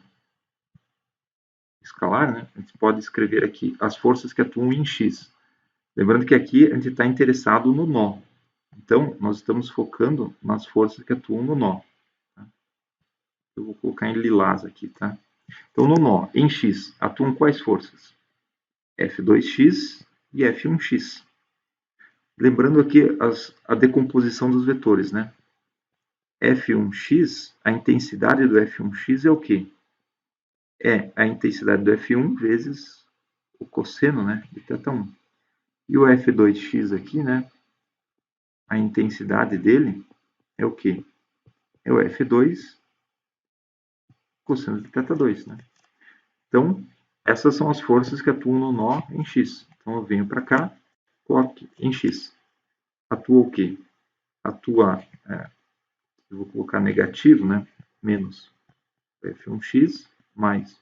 escalar, né, a gente pode escrever aqui as forças que atuam em x. Lembrando que aqui a gente está interessado no nó. Então, nós estamos focando nas forças que atuam no nó. Tá? Eu vou colocar em lilás aqui, tá? Então, no nó, em x, atuam quais forças? F2x e F1x. Lembrando aqui a decomposição dos vetores, né? F1x, a intensidade do F1x é o quê? É a intensidade do F1 vezes o cosseno, né, de θ1. E o F2x aqui, né, a intensidade dele é o quê? É o F2 cosseno de θ2, né? Então, essas são as forças que atuam no nó em x. Então, eu venho para cá, coloco em x. Atua o quê? Atua, eu vou colocar negativo, né, menos F1x mais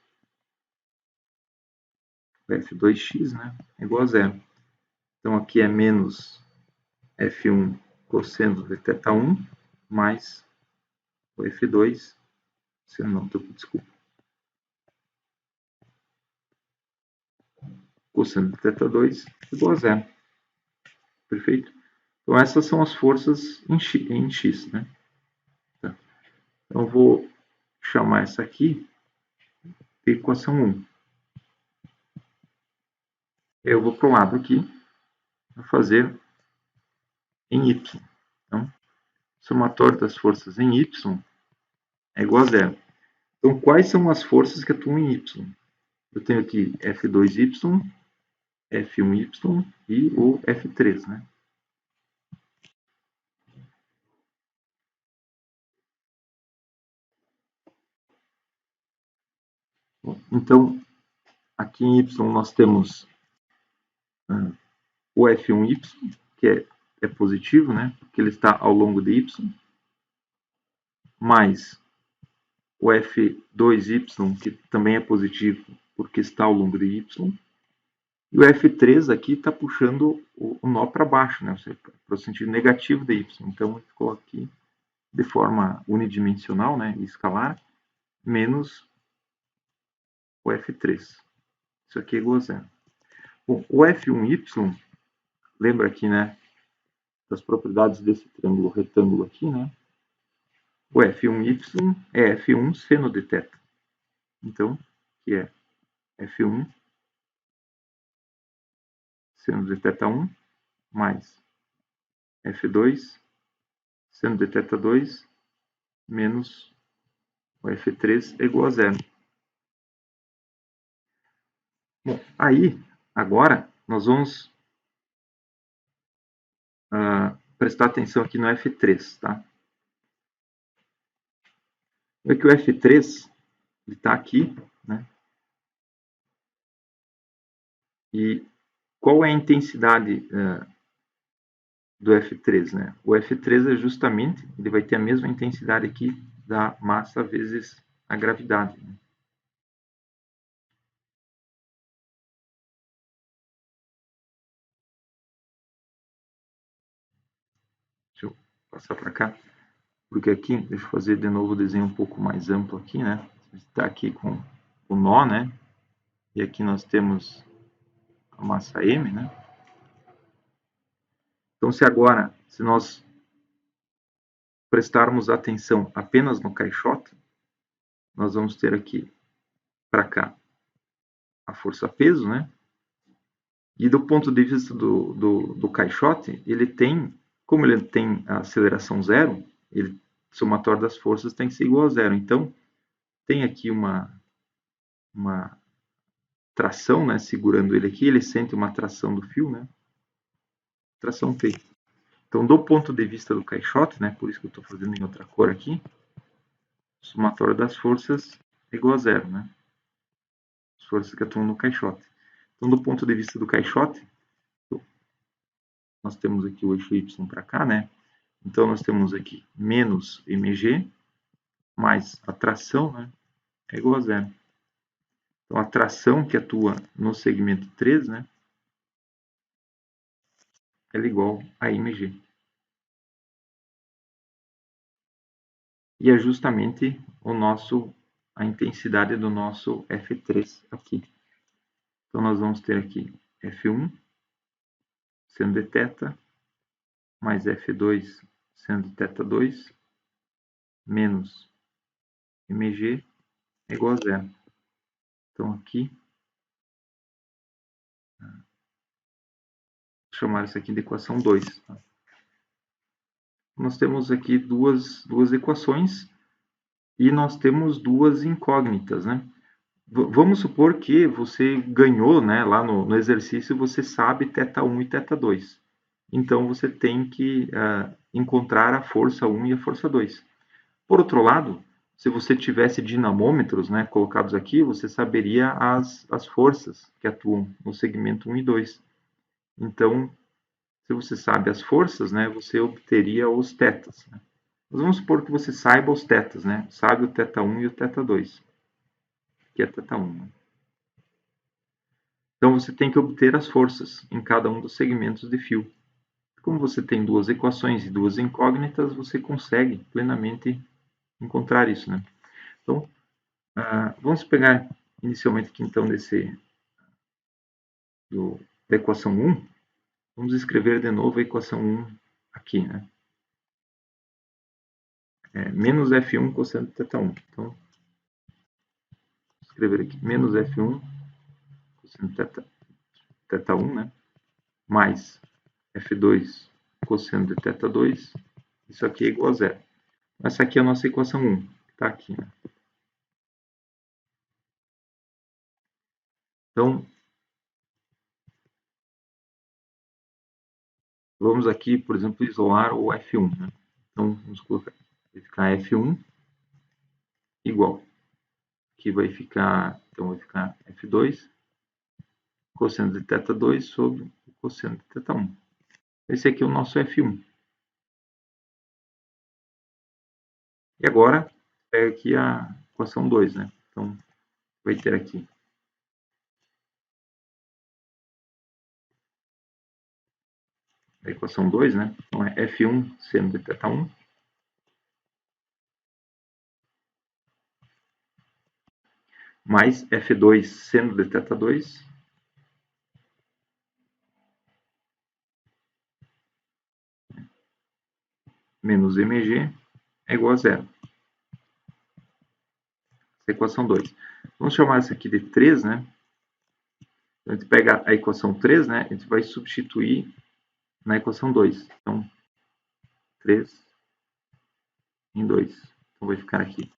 F2x, né, é igual a zero. Então, aqui é menos F1 cosseno de θ1 mais o F2, não, desculpa, cosseno de θ2 igual a zero. Perfeito? Então, essas são as forças em x, né? Tá. Então, eu vou chamar essa aqui de equação 1. Eu vou para o lado aqui, vou fazer em y. Então, somatório das forças em y é igual a zero. Então, quais são as forças que atuam em y? Eu tenho aqui F2y, F1y e o F3, né? Então, aqui em y nós temos o F1y, que é positivo, né? Porque ele está ao longo de y, mais o F2y, que também é positivo, porque está ao longo de y. E o F3 aqui está puxando o nó para baixo, né? Ou seja, para o sentido negativo de y. Então, ficou aqui de forma unidimensional, né? Escalar, menos o F3. Isso aqui é igual a zero. Bom, o F1y, lembra aqui, né? Das propriedades desse triângulo retângulo aqui, né? O F1y é F1 seno de θ. Então, que é F1 seno de θ1 mais F2 seno de θ2 menos o F3 é igual a zero. Bom, aí, agora, nós vamos prestar atenção aqui no F3, tá? É que o F3 está aqui, né? E qual é a intensidade do F3, né? O F3 é justamente, ele vai ter a mesma intensidade aqui da massa vezes a gravidade. Né? Deixa eu passar para cá, porque aqui, deixa eu fazer de novo o desenho um pouco mais amplo aqui, né? Está aqui com o nó, né? E aqui nós temos a massa M, né? Então, se nós prestarmos atenção apenas no caixote, nós vamos ter aqui para cá a força-peso, né? E do ponto de vista do caixote, como ele tem a aceleração zero, o somatório das forças tem que ser igual a zero. Então, tem aqui uma tração, né, segurando ele aqui, ele sente uma tração do fio, né? Tração P. Então, do ponto de vista do caixote, né, por isso que eu estou fazendo em outra cor aqui, o somatório das forças é igual a zero, né? As forças que atuam no caixote. Então, do ponto de vista do caixote, nós temos aqui o eixo y para cá, né? Então, nós temos aqui menos mg mais a tração, né? É igual a zero. Então, a tração que atua no segmento 3, né? Ela é igual a mg. E é justamente a intensidade do nosso F3 aqui. Então, nós vamos ter aqui F1 sendo de θ, mais F2 sendo θ2, menos mg é igual a zero. Então, aqui, vou chamar isso aqui de equação 2. Tá? Nós temos aqui duas equações e nós temos duas incógnitas, né? Vamos supor que você ganhou, né, lá no exercício, você sabe θ1 e θ2. Então, você tem que encontrar a força 1 e a força 2. Por outro lado, se você tivesse dinamômetros, né, colocados aqui, você saberia as forças que atuam no segmento 1 e 2. Então, se você sabe as forças, né, você obteria os tetas. Né? Mas vamos supor que você saiba os tetas, né? Sabe o θ1 e o θ2, que é θ1. Né? Então, você tem que obter as forças em cada um dos segmentos de fio. Como você tem duas equações e duas incógnitas, você consegue plenamente encontrar isso. Né? Então, vamos pegar inicialmente aqui, então, da equação 1. Vamos escrever de novo a equação 1 aqui. Né? Menos F1 cosseno de θ1. Então, vou escrever aqui menos F1 cosseno de θ1, né? Mais F2 cosseno de θ2. Isso aqui é igual a zero. Essa aqui é a nossa equação 1, que está aqui. Né? Então, vamos aqui, por exemplo, isolar o F1. Né? Então, vamos colocar, vai ficar F1 igual. Aqui vai ficar, então vai ficar F2 cosseno de θ2 sobre o cosseno de θ1. Esse aqui é o nosso F1. E agora, pega aqui a equação 2, né? Então, vai ter aqui a equação 2, né? Então, é F1 seno de θ1 mais F2 seno de θ2 menos mg é igual a zero. Essa é a equação 2. Vamos chamar essa aqui de 3, né? Então, a gente pega a equação 3, né? A gente vai substituir na equação 2. Então, 3 em 2. Então, vai ficar aqui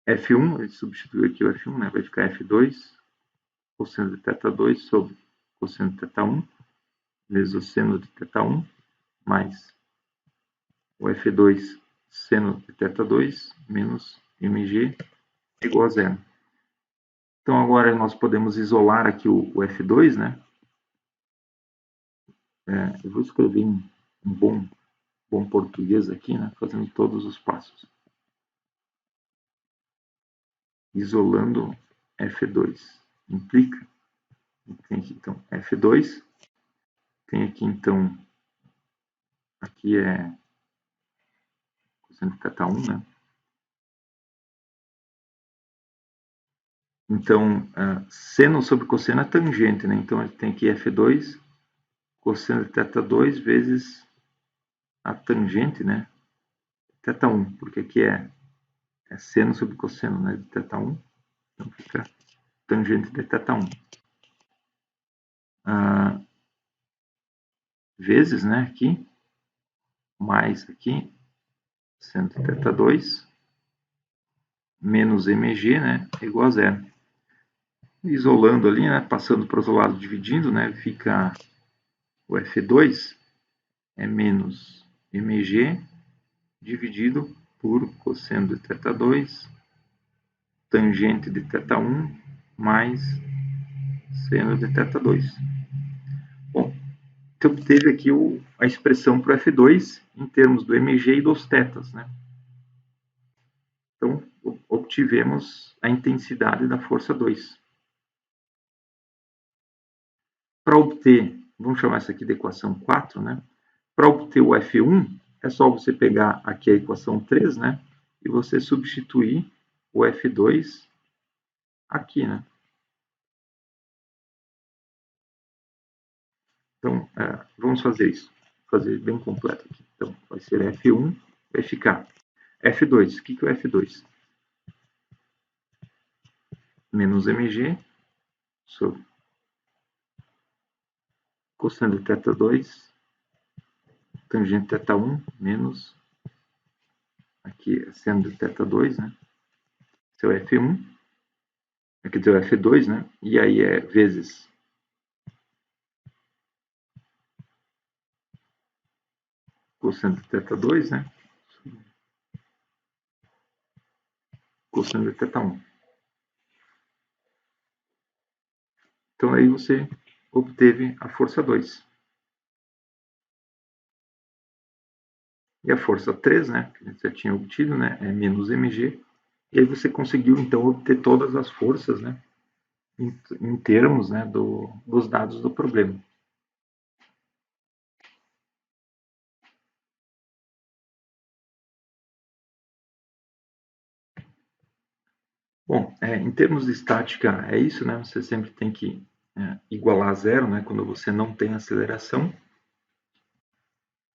F1, a gente substituiu aqui o F1, né? Vai ficar F2 cosseno de θ2 sobre cosseno de θ1 vezes o seno de θ1 mais o F2 seno de θ2 menos mg é igual a zero. Então, agora nós podemos isolar aqui o F2, né? Eu vou escrever em bom português aqui, né? Fazendo todos os passos. Isolando F2 implica, tem aqui então F2, tem aqui então, aqui é cosseno de θ1, né? Então, seno sobre cosseno é tangente, né? Então, a gente tem aqui F2 cosseno de θ2 vezes a tangente, né? θ1, porque aqui é seno sobre cosseno, né? De θ1, então fica tangente de θ1. Vezes, né? Aqui, mais aqui, seno de θ2, menos mg, né? É igual a zero. Isolando ali, né? Passando para o outro lado, dividindo, né? Fica o F2 é menos mg dividido por cosseno de θ2, tangente de θ1 mais seno de θ2. Bom, Você obteve aqui a expressão para o F2 em termos do mg e dos tetas, né? Então, obtivemos a intensidade da força 2. Para obter, vamos chamar essa aqui de equação 4, né? Para obter o F1, é só você pegar aqui a equação 3, né? E você substituir o F2 aqui, né? Então, vamos fazer isso. Vou fazer bem completo aqui. Então, vai ser F1, vai ficar F2. O que é o F2? Menos mg sobre cosseno de θ2, tangente θ1, menos, aqui é seno de θ2, né? Esse é o F1, quer dizer, o F2, né? E aí é vezes cosseno de θ2, né? Cosseno de θ1. Então aí você obteve a força 2. E a força 3, né, que a gente já tinha obtido, né, é menos mg. E aí você conseguiu, então, obter todas as forças, né, em termos, né, dos dados do problema. Bom, em termos de estática, é isso, né, você sempre tem que igualar a zero, né, quando você não tem aceleração.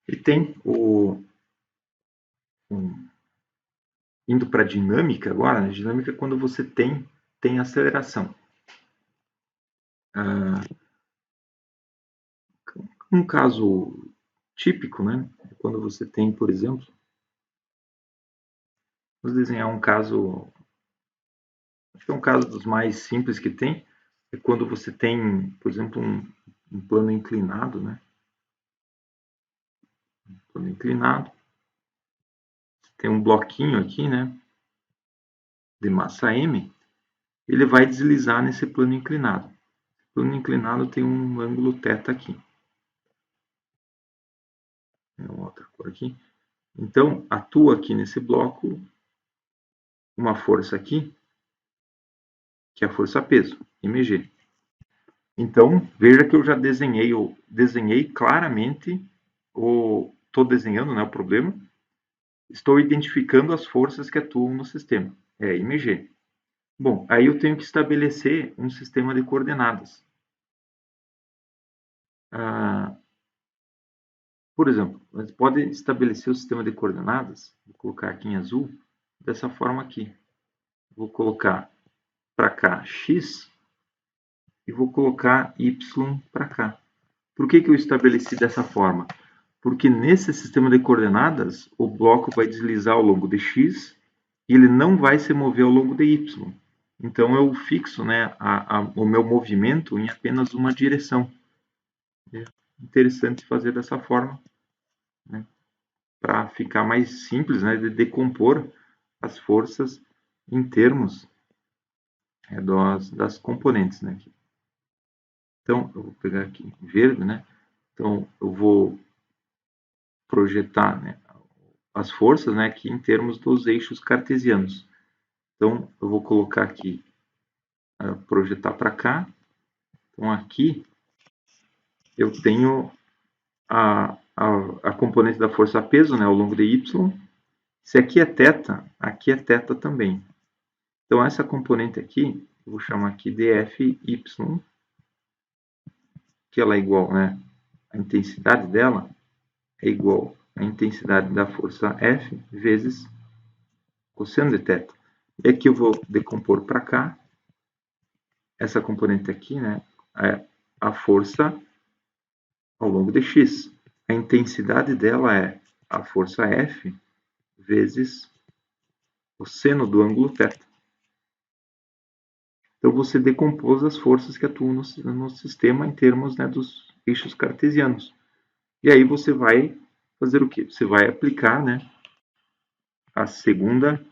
E tem indo para a dinâmica agora, né, dinâmica é quando você tem aceleração. Um caso típico, né, é quando você tem, por exemplo, vamos desenhar um caso, acho que é um caso dos mais simples que tem, é quando você tem, por exemplo, um plano inclinado, né? Um plano inclinado, tem um bloquinho aqui, né? De massa m, ele vai deslizar nesse plano inclinado. O plano inclinado tem um ângulo θ aqui. Uma outra cor aqui. Então, atua aqui nesse bloco uma força aqui, que é a força peso, mg. Então, veja que eu já desenhei claramente, estou desenhando, né, o problema, estou identificando as forças que atuam no sistema, é mg. Bom, aí eu tenho que estabelecer um sistema de coordenadas. Por exemplo, você pode estabelecer o sistema de coordenadas, vou colocar aqui em azul, dessa forma aqui. Vou colocar para cá x e vou colocar y para cá. Por que eu estabeleci dessa forma? Porque nesse sistema de coordenadas, o bloco vai deslizar ao longo de x e ele não vai se mover ao longo de y. Então, eu fixo, né, o meu movimento em apenas uma direção. É interessante fazer dessa forma, né, para ficar mais simples, né, de decompor as forças em termos das componentes. Né. Então, eu vou pegar aqui verde, né? Então, eu vou projetar, né, as forças, né, aqui em termos dos eixos cartesianos. Então, eu vou colocar aqui, projetar para cá. Então, aqui eu tenho a componente da força peso, né, ao longo de y. Se aqui é θ também. Então, essa componente aqui, eu vou chamar aqui de Fy, que ela é igual, né, a intensidade dela é igual à intensidade da força F vezes cosseno de θ. E aqui eu vou decompor para cá. Essa componente aqui, né, é a força ao longo de x. A intensidade dela é a força F vezes o seno do ângulo θ. Então, você decompôs as forças que atuam no sistema em termos, né, dos eixos cartesianos. E aí você vai fazer o quê? Você vai aplicar, né, a segunda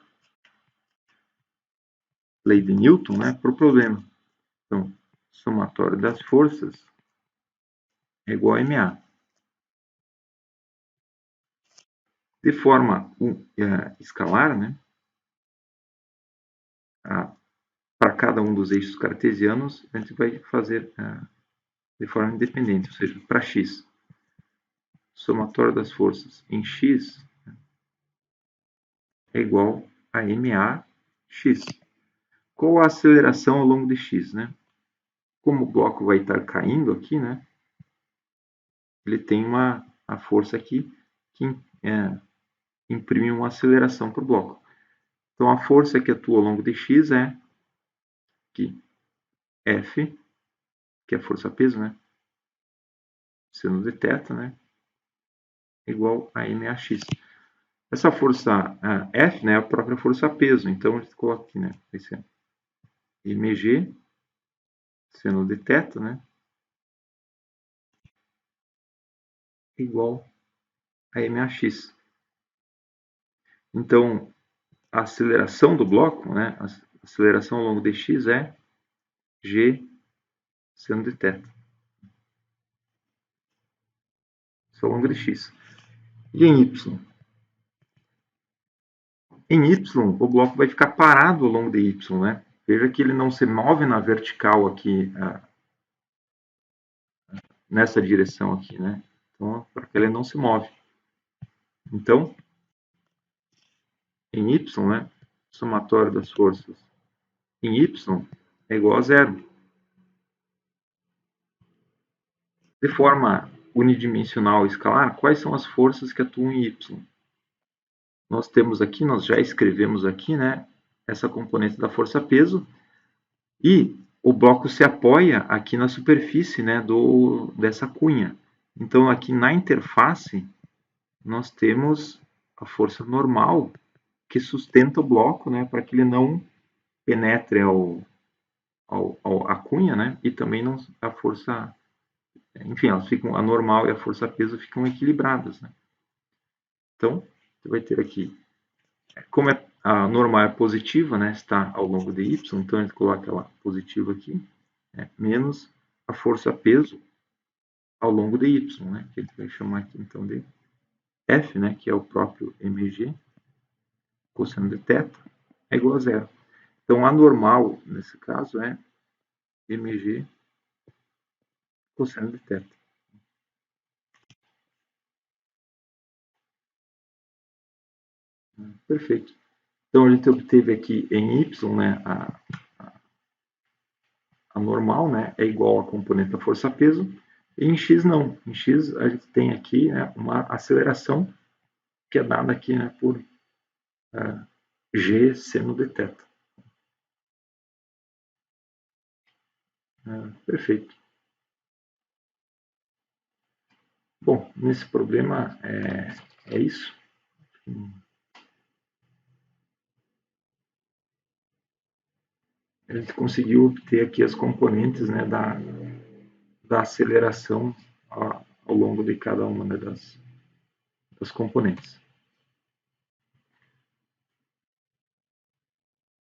lei de Newton, né, para o problema. Então, somatório das forças é igual a MA. De forma escalar, né, para cada um dos eixos cartesianos, a gente vai fazer de forma independente, ou seja, para x, somatório das forças em x é igual a MAx. Qual a aceleração ao longo de x, né? Como o bloco vai estar caindo aqui, né? Ele tem a força aqui que imprime uma aceleração para o bloco. Então, a força que atua ao longo de x é aqui, F, que é a força-peso, né? Seno de θ, né? Igual a MAx. Essa força F, né, é a própria força-peso. Então, a gente coloca aqui, né? Vai ser mg, seno de θ, né? Igual a MAx. Então, a aceleração do bloco, né? A aceleração ao longo de x é g seno de θ. Isso ao longo de x. E em y? Em y, o bloco vai ficar parado ao longo de y, né? Veja que ele não se move na vertical aqui, nessa direção aqui, né? Então, porque ele não se move. Então, em y, né? Somatório das forças em y é igual a zero. De forma unidimensional escalar, quais são as forças que atuam em y? Nós temos aqui, nós já escrevemos aqui, né? Essa componente da força-peso. E o bloco se apoia aqui na superfície, né, dessa cunha. Então, aqui na interface, nós temos a força normal que sustenta o bloco, né, para que ele não penetre a cunha, né, e também não, a força, enfim, elas ficam, a normal e a força-peso ficam equilibradas, né. Então, você vai ter aqui, como a normal é positiva, né, está ao longo de y, então a gente coloca ela positiva aqui, menos a força-peso ao longo de y, né, que a gente vai chamar aqui então de F, né, que é o próprio mg, cosseno de θ, é igual a zero. Então, a normal, nesse caso, é mg cosseno de θ. Perfeito. Então, a gente obteve aqui em y, né, a normal, né, é igual a componente da força-peso, e em x não. Em x a gente tem aqui, né, uma aceleração que é dada aqui, né, por g seno de θ. Perfeito. Bom, nesse problema é isso. A gente conseguiu obter aqui as componentes, né, da aceleração ao longo de cada uma, né, das componentes.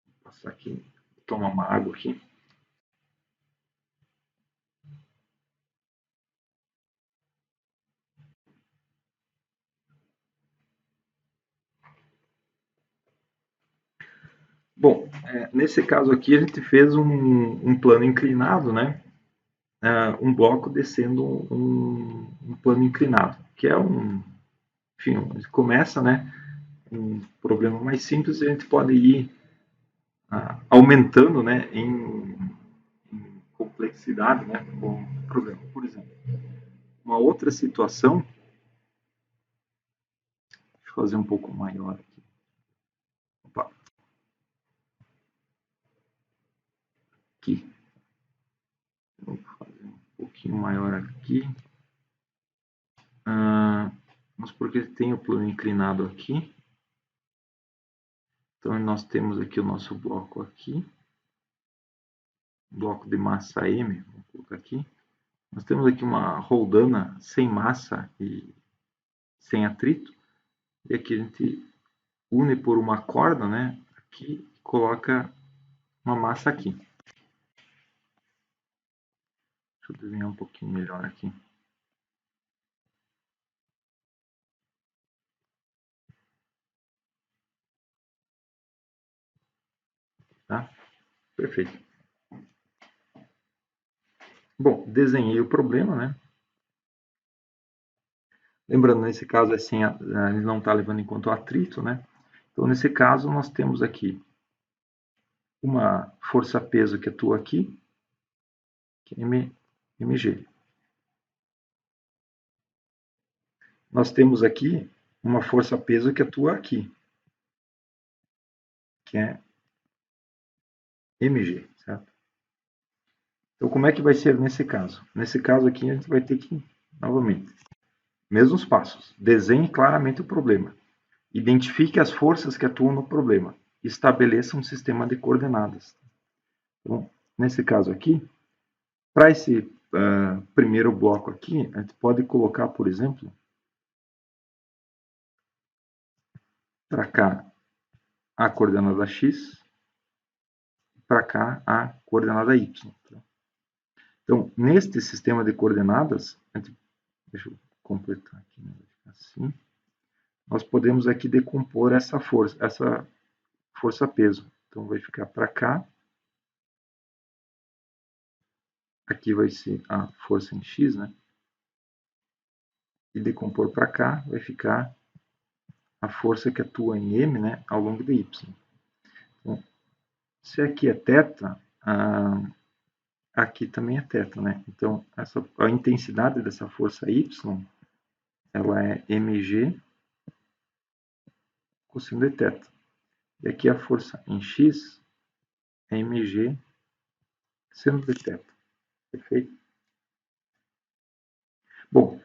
Vou passar aqui, tomar uma água aqui. Bom, nesse caso aqui a gente fez um plano inclinado, né? Um bloco descendo um plano inclinado, que é enfim, a gente começa, né? Um problema mais simples, a gente pode ir aumentando, né? Em complexidade, né? Com o problema. Por exemplo, uma outra situação, deixa eu fazer um pouco maior aqui. Opa. Aqui. Vou fazer um pouquinho maior aqui. Mas porque tem o plano inclinado aqui. Então, nós temos aqui o nosso bloco aqui. Bloco de massa M, vou colocar aqui. Nós temos aqui uma roldana sem massa e sem atrito. E aqui a gente une por uma corda, né? Aqui coloca uma massa aqui. Deixa eu desenhar um pouquinho melhor aqui. Tá? Perfeito. Bom, desenhei o problema, né? Lembrando, nesse caso, ele não está levando em conta o atrito, né? Então, nesse caso, nós temos aqui uma força-peso que atua aqui, que é mg. Nós temos aqui uma força-peso que atua aqui, que é mg, certo? Então, como é que vai ser nesse caso? Nesse caso aqui, a gente vai ter que, novamente, mesmos passos. Desenhe claramente o problema. Identifique as forças que atuam no problema. Estabeleça um sistema de coordenadas. Então, nesse caso aqui, para esse primeiro bloco aqui, a gente pode colocar, por exemplo, para cá a coordenada x, para cá a coordenada y. Então, neste sistema de coordenadas, deixa eu completar aqui, né? Assim, nós podemos aqui decompor essa força-peso. Então, vai ficar para cá. Aqui vai ser a força em x, né? E decompor para cá vai ficar a força que atua em m, né, ao longo de y. Então, se aqui é θ, aqui também é θ, né? Então, a intensidade dessa força y, ela é mg cosseno de θ. E aqui a força em x é mg seno de θ. Perfeito? Bom,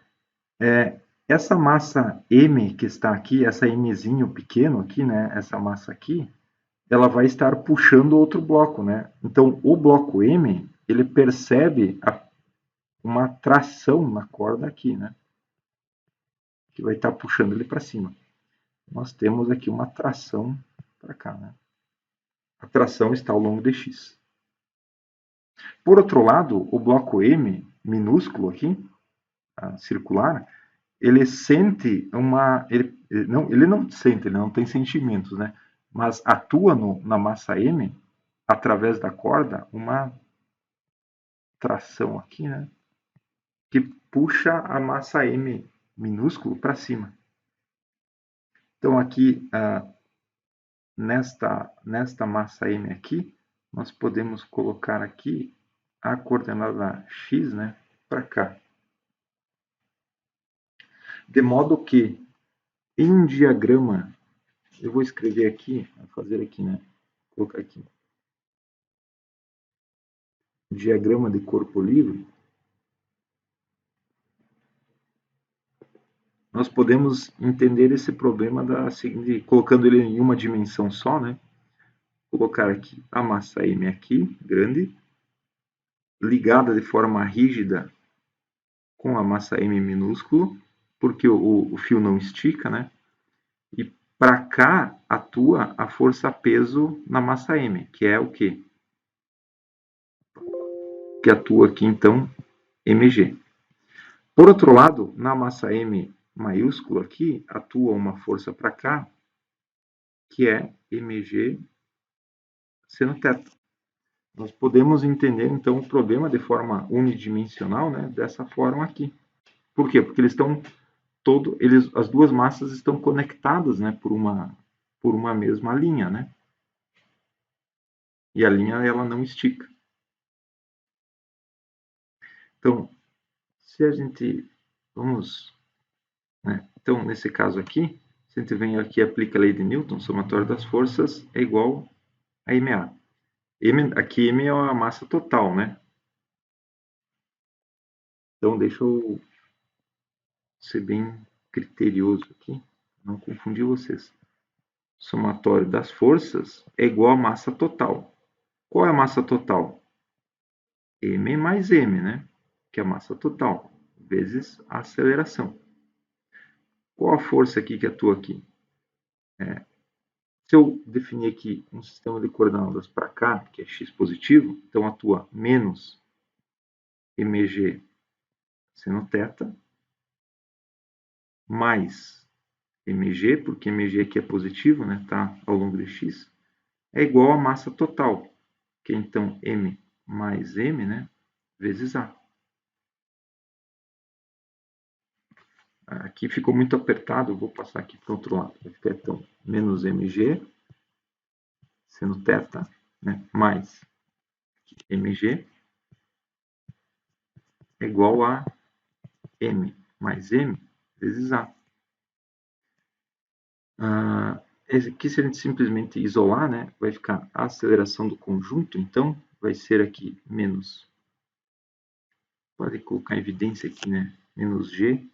essa massa m que está aqui, essa mzinho pequeno aqui, né? Essa massa aqui, ela vai estar puxando outro bloco, né? Então, o bloco M, ele percebe uma tração na corda aqui, né? Que vai estar puxando ele para cima. Nós temos aqui uma tração para cá, né? A tração está ao longo de x. Por outro lado, o bloco M, minúsculo aqui, circular, ele sente uma... Ele não sente, ele não tem sentimentos, né? Mas atua na massa M, através da corda, uma tração aqui, né? Que puxa a massa M minúsculo para cima. Então, aqui, nesta massa M aqui, nós podemos colocar aqui a coordenada x, né, para cá. De modo que, em um diagrama, eu vou escrever aqui, vou fazer aqui, né, vou colocar aqui, diagrama de corpo livre, nós podemos entender esse problema colocando ele em uma dimensão só, né? Colocar aqui a massa M aqui, grande, ligada de forma rígida com a massa M minúsculo, porque o fio não estica, né? E para cá atua a força-peso na massa M, que é o quê? Que atua aqui, então, mg. Por outro lado, na massa M maiúscula aqui, atua uma força para cá, que é mg seno θ. Nós podemos entender, então, o problema de forma unidimensional, né, dessa forma aqui. Por quê? Porque as duas massas estão conectadas, né, por uma mesma linha, né? E a linha ela não estica. Então, se a gente né? Então, nesse caso aqui, se a gente vem aqui e aplica a lei de Newton, somatório das forças é igual a MA. Aqui M é a massa total, né? Então, deixa eu ser bem criterioso aqui, não confundir vocês. Somatório das forças é igual a massa total. Qual é a massa total? M mais M, né? Que é a massa total, vezes a aceleração. Qual a força aqui que atua aqui? Se eu definir aqui um sistema de coordenadas para cá, que é x positivo, então atua menos mg seno θ, mais mg, porque mg aqui é positivo, né? Tá ao longo de x, é igual à massa total, que é então M mais M, né, vezes A. Aqui ficou muito apertado, vou passar aqui para o outro lado. Vai ficar então menos mg, seno θ, né, mais mg, é igual a m mais m vezes A. Esse aqui, se a gente simplesmente isolar, né, vai ficar a aceleração do conjunto, então vai ser aqui menos, pode colocar em evidência aqui, né, menos g,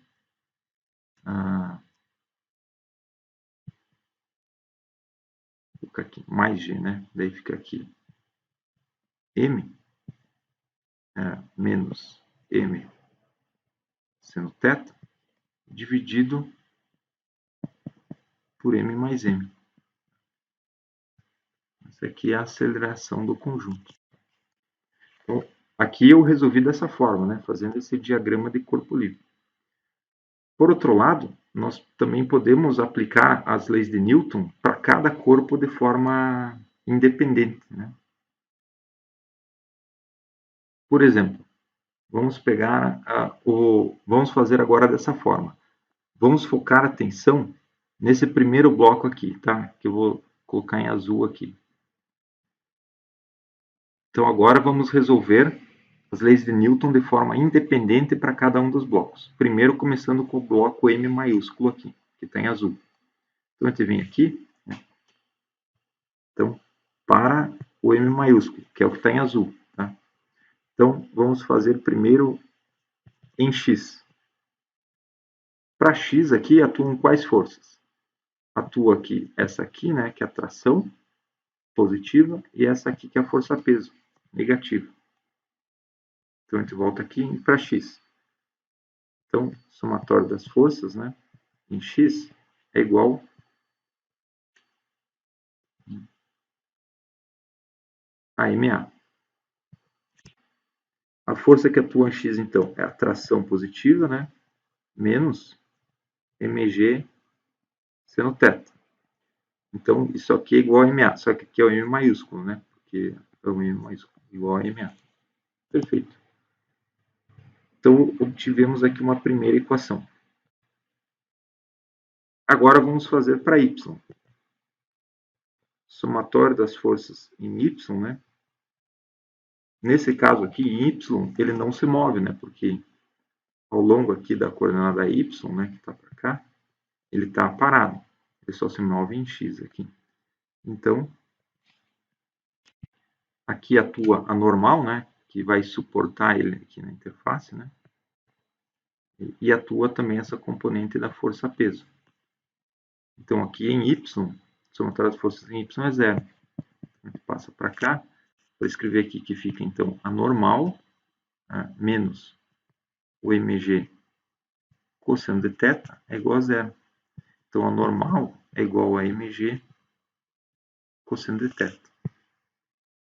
vou colocar aqui mais g, né, daí fica aqui m menos m seno θ, dividido por m mais m. Essa aqui é a aceleração do conjunto. Então, aqui eu resolvi dessa forma, né, fazendo esse diagrama de corpo livre. Por outro lado, nós também podemos aplicar as leis de Newton para cada corpo de forma independente, né? Por exemplo, vamos pegar vamos fazer agora dessa forma. Vamos focar a atenção nesse primeiro bloco aqui, tá? Que eu vou colocar em azul aqui. Então agora vamos resolver as leis de Newton de forma independente para cada um dos blocos. Primeiro começando com o bloco M maiúsculo aqui, que está em azul. Então a gente vem aqui, né? Então, para o M maiúsculo, que é o que está em azul. Tá? Então, vamos fazer primeiro em X. Para X aqui atuam quais forças? Atua aqui essa aqui, né, que é a tração positiva, e essa aqui que é a força-peso negativa. Então, a gente volta aqui para X. Então, somatório das forças, né, em X é igual a MA. A força que atua em X, então, é a tração positiva, né, menos mg seno θ. Então, isso aqui é igual a MA, só que aqui é o M maiúsculo, né? Porque é o M maiúsculo, igual a MA. Perfeito. Então, obtivemos aqui uma primeira equação. Agora vamos fazer para Y. Somatório das forças em Y, né? Nesse caso aqui, em Y, ele não se move, né? Porque ao longo aqui da coordenada Y, né, que está para cá, ele está parado. Ele só se move em X aqui. Então, aqui atua a normal, né? Que vai suportar ele aqui na interface, né? E atua também essa componente da força-peso. Então, aqui em Y, somatório das forças em Y é zero. A gente passa para cá, vou escrever aqui que fica, então, a normal, menos o mg cosseno de θ é igual a zero. Então, a normal é igual a mg cosseno de θ.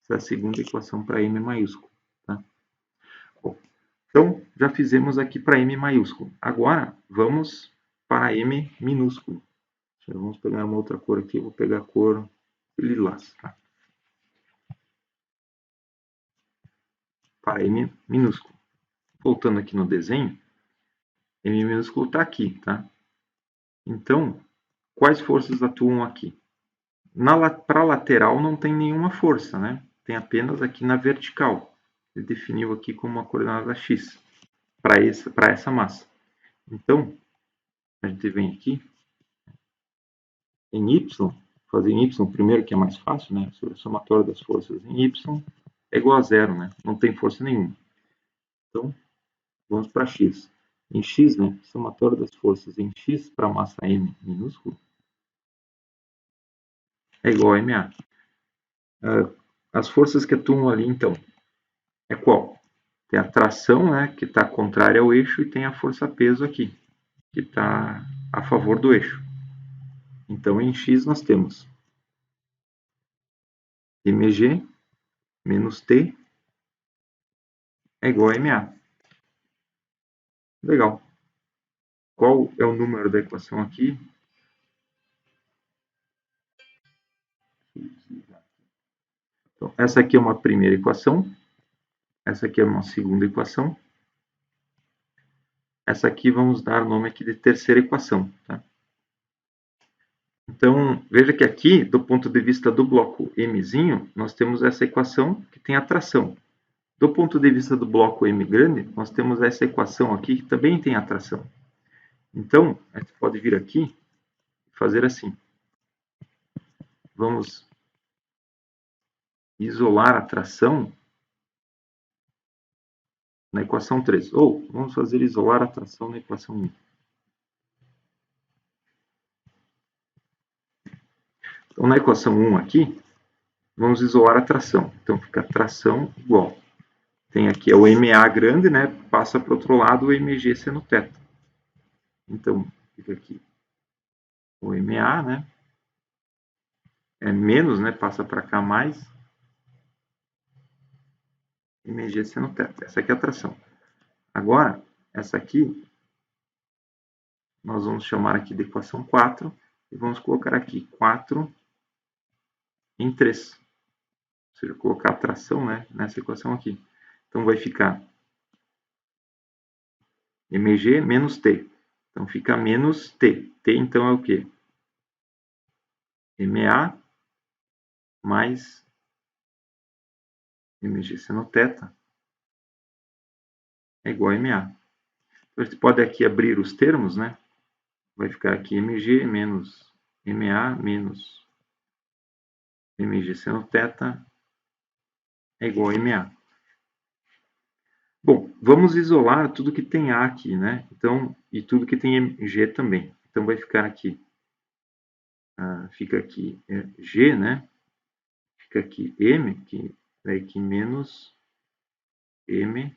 Essa é a segunda equação para M maiúsculo. Tá? Bom, então, já fizemos aqui para M maiúsculo. Agora, vamos para M minúsculo. Vamos pegar uma outra cor aqui, vou pegar a cor lilás. Tá? Para M minúsculo. Voltando aqui no desenho, M minúsculo está aqui. Tá? Então, quais forças atuam aqui? Para a lateral não tem nenhuma força, né? Tem apenas aqui na vertical. Ele definiu aqui como uma coordenada x para essa massa. Então, a gente vem aqui em y, fazer em y primeiro, que é mais fácil, né? O somatório das forças em y é igual a zero, né? Não tem força nenhuma. Então, vamos para x. Em x, né? Somatório das forças em x para a massa m minúsculo é igual a ma. As forças que atuam ali, então, é qual? Tem a tração, né, que está contrária ao eixo, e tem a força-peso aqui, que está a favor do eixo. Então, em x nós temos mg menos t é igual a ma. Legal. Qual é o número da equação aqui? Então, essa aqui é uma primeira equação, essa aqui é uma segunda equação, essa aqui vamos dar o nome aqui de terceira equação. Tá? Então, veja que aqui, do ponto de vista do bloco Mzinho, nós temos essa equação que tem a tração. Do ponto de vista do bloco M grande, nós temos essa equação aqui que também tem a tração. Então, a gente pode vir aqui e fazer assim. Vamos isolar a tração na equação 3. Ou, vamos fazer isolar a tração na equação 1. Então, na equação 1 aqui, vamos isolar a tração. Então, fica tração igual. Tem aqui o MA grande, né? Passa para o outro lado o MG seno θ. Então, fica aqui o MA, né? É menos, né? Passa para cá mais MG seno θ. Essa aqui é a tração. Agora, essa aqui, nós vamos chamar aqui de equação 4 e vamos colocar aqui 4 em 3. Ou seja, colocar a tração, né, nessa equação aqui. Então, vai ficar mg menos t. Então, fica menos t. T, então, é o quê? MA mais mg seno θ é igual a MA. Então, a gente pode aqui abrir os termos, né? Vai ficar aqui mg menos MA menos mg seno θ é igual a MA. Bom, vamos isolar tudo que tem A aqui, né? Então, e tudo que tem G também. Então, vai ficar aqui, fica aqui G, né? Fica aqui M, que é aqui menos M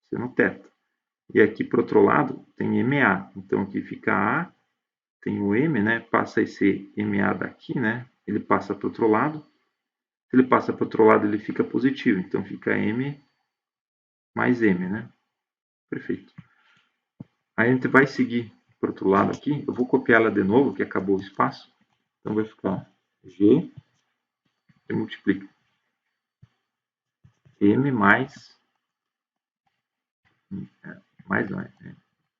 seno θ. E aqui, para o outro lado, tem MA. Então, aqui fica A, tem o M, né? Passa esse MA daqui, né? Ele passa para o outro lado. Se ele passa para o outro lado, ele fica positivo. Então, fica M mais M, né? Perfeito. Aí a gente vai seguir para o outro lado aqui. Eu vou copiar ela de novo, que acabou o espaço. Então, vai ficar G e multiplica M mais não,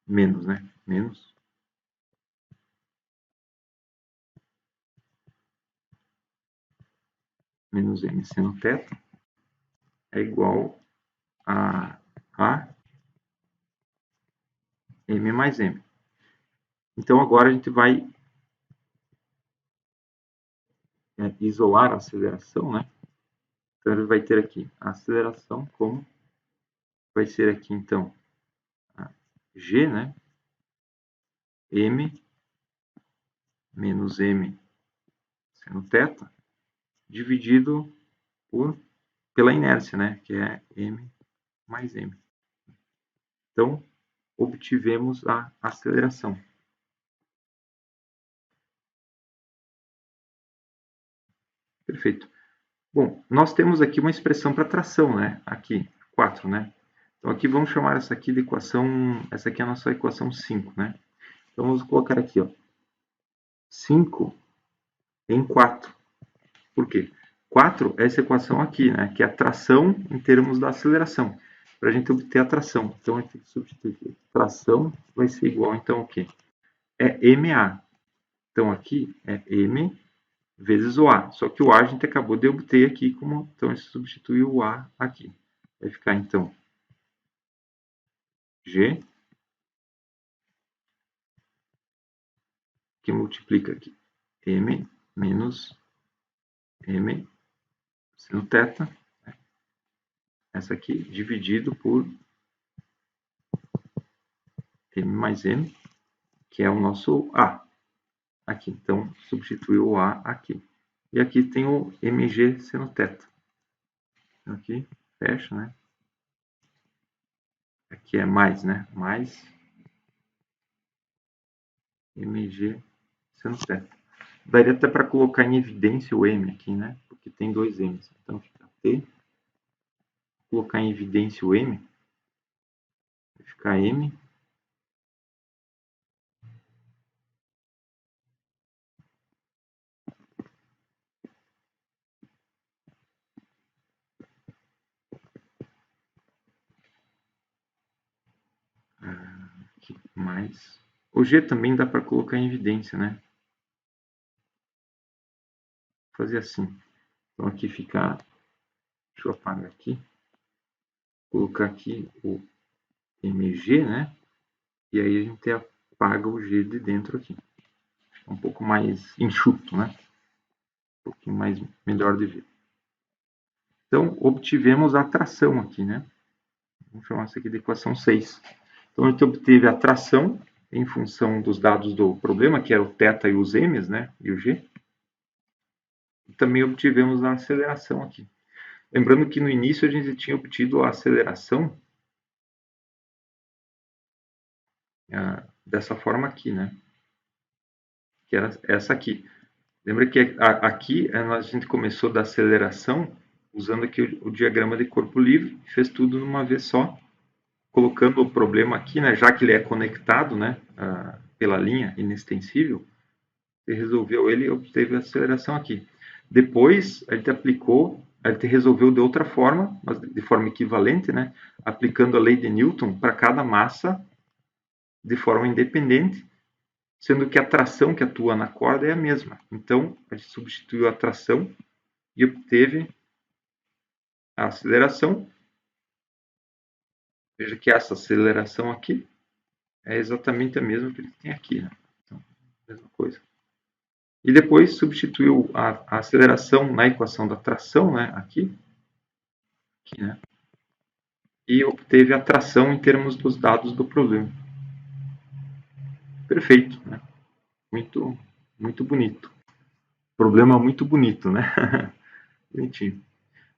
menos, né? Menos M seno θ é igual a M mais M. Então, agora a gente vai isolar a aceleração, né? Então, ele vai ter aqui a aceleração como vai ser aqui, então, G, né? M menos M seno θ dividido pela inércia, né? Que é M mais M. Então, obtivemos a aceleração. Perfeito. Bom, nós temos aqui uma expressão para tração, né? Aqui, 4, né? Então, aqui vamos chamar essa aqui de equação... Essa aqui é a nossa equação 5, né? Então, vamos colocar aqui, ó. 5 em 4. Por quê? 4 é essa equação aqui, né? Que é a tração em termos da aceleração. Para a gente obter a tração. Então, a gente tem que substituir aqui. Tração vai ser igual, então, o quê? É MA. Então, aqui é M vezes o A. Só que o A a gente acabou de obter aqui, então a gente substitui o A aqui. Vai ficar, então, G, que multiplica aqui M menos M seno θ, essa aqui, dividido por M mais M, que é o nosso A. Aqui, então, substitui o A aqui. E aqui tem o mg seno θ. Então, aqui, fecha, né? Aqui é mais, né? Mais mg seno θ. Daria até para colocar em evidência o M aqui, né? Porque tem dois M's. Então, fica T. Colocar em evidência o M. Vai ficar M. mais. O G também dá para colocar em evidência, né? Vou fazer assim. Então aqui fica... Deixa eu apagar aqui. Colocar aqui o MG, né? E aí a gente apaga o G de dentro aqui. Fica um pouco mais enxuto, né? Um pouquinho mais melhor de ver. Então, obtivemos a tração aqui, né? Vamos chamar isso aqui de equação 6. Então, a gente obteve a tração em função dos dados do problema, que era o θ e os m's, né? E o g. E também obtivemos a aceleração aqui. Lembrando que no início a gente tinha obtido a aceleração dessa forma aqui, né? Que era essa aqui. Lembra que aqui a gente começou da aceleração usando aqui o diagrama de corpo livre, fez tudo numa vez só, colocando o problema aqui, né, já que ele é conectado, né, pela linha inextensível, você resolveu ele e obteve a aceleração aqui. Depois, a gente resolveu de outra forma, mas de forma equivalente, né, aplicando a lei de Newton para cada massa de forma independente, sendo que a tração que atua na corda é a mesma. Então, a gente substituiu a tração e obteve a aceleração. Veja que essa aceleração aqui é exatamente a mesma que ele tem aqui, né? Então, mesma coisa. E depois substituiu a aceleração na equação da tração, né? Aqui, né? E obteve a tração em termos dos dados do problema. Perfeito, né? Muito, muito bonito. Problema muito bonito, né? Bonitinho.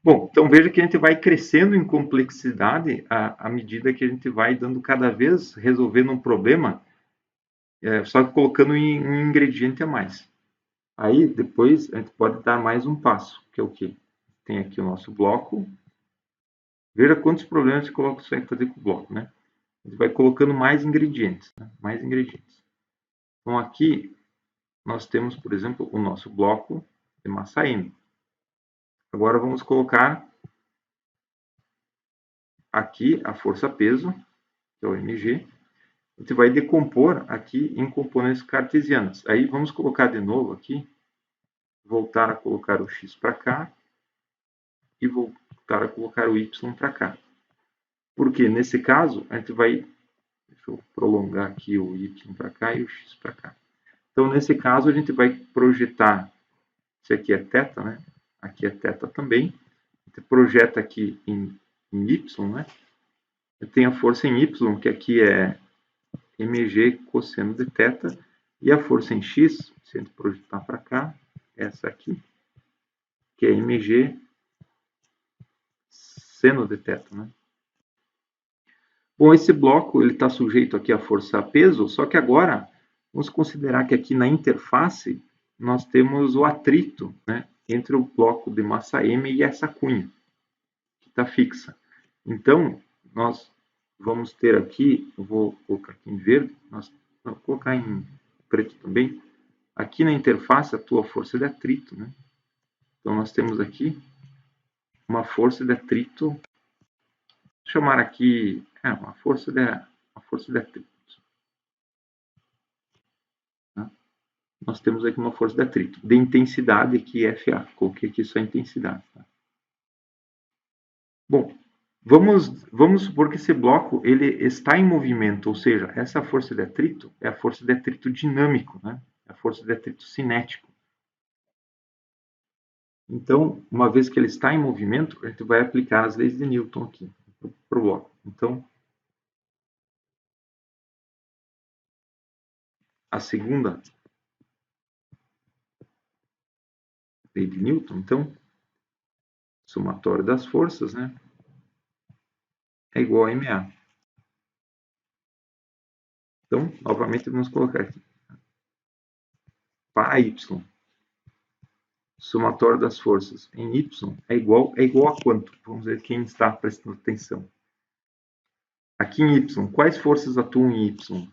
Bom, então veja que a gente vai crescendo em complexidade à medida que a gente vai dando cada vez, resolvendo um problema, só que colocando um ingrediente a mais. Aí, depois, a gente pode dar mais um passo, que é o quê? Tem aqui o nosso bloco. Veja quantos problemas você consegue fazer com o bloco, né? A gente vai colocando mais ingredientes, né? Mais ingredientes. Então, aqui, nós temos, por exemplo, o nosso bloco de massa M. Agora, vamos colocar aqui a força-peso, que é o mg. A gente vai decompor aqui em componentes cartesianas. Aí, vamos colocar de novo aqui, voltar a colocar o x para cá e voltar a colocar o y para cá. Porque, nesse caso, a gente vai... Deixa eu prolongar aqui o y para cá e o x para cá. Então, nesse caso, a gente vai projetar... Isso aqui é θ, né? Aqui é θ também. A gente projeta aqui em y, né? Tem a força em y, que aqui é mg cosseno de θ. E a força em x, se a gente projetar para cá, essa aqui, que é mg seno de θ, né? Bom, esse bloco está sujeito aqui à força peso, só que agora vamos considerar que aqui na interface nós temos o atrito, né, entre o bloco de massa M e essa cunha, que está fixa. Então, nós vamos ter aqui, eu vou colocar aqui em verde, vou colocar em preto também, aqui na interface atua a força de atrito, né? Então, nós temos aqui uma força de atrito, vou chamar aqui uma força de atrito. Tá? Nós temos aqui uma força de atrito, de intensidade aqui FA, coloquei aqui só a intensidade. Tá? Bom, vamos supor que esse bloco ele está em movimento, ou seja, essa força de atrito é a força de atrito dinâmico, né? É a força de atrito cinético. Então, uma vez que ele está em movimento, a gente vai aplicar as leis de Newton aqui para o bloco. Então, a segunda lei de Newton, então, somatório das forças, né, é igual a MA. Então, novamente, vamos colocar aqui. Para Y, somatório das forças em Y é igual a quanto? Vamos ver quem está prestando atenção. Aqui em Y, quais forças atuam em Y?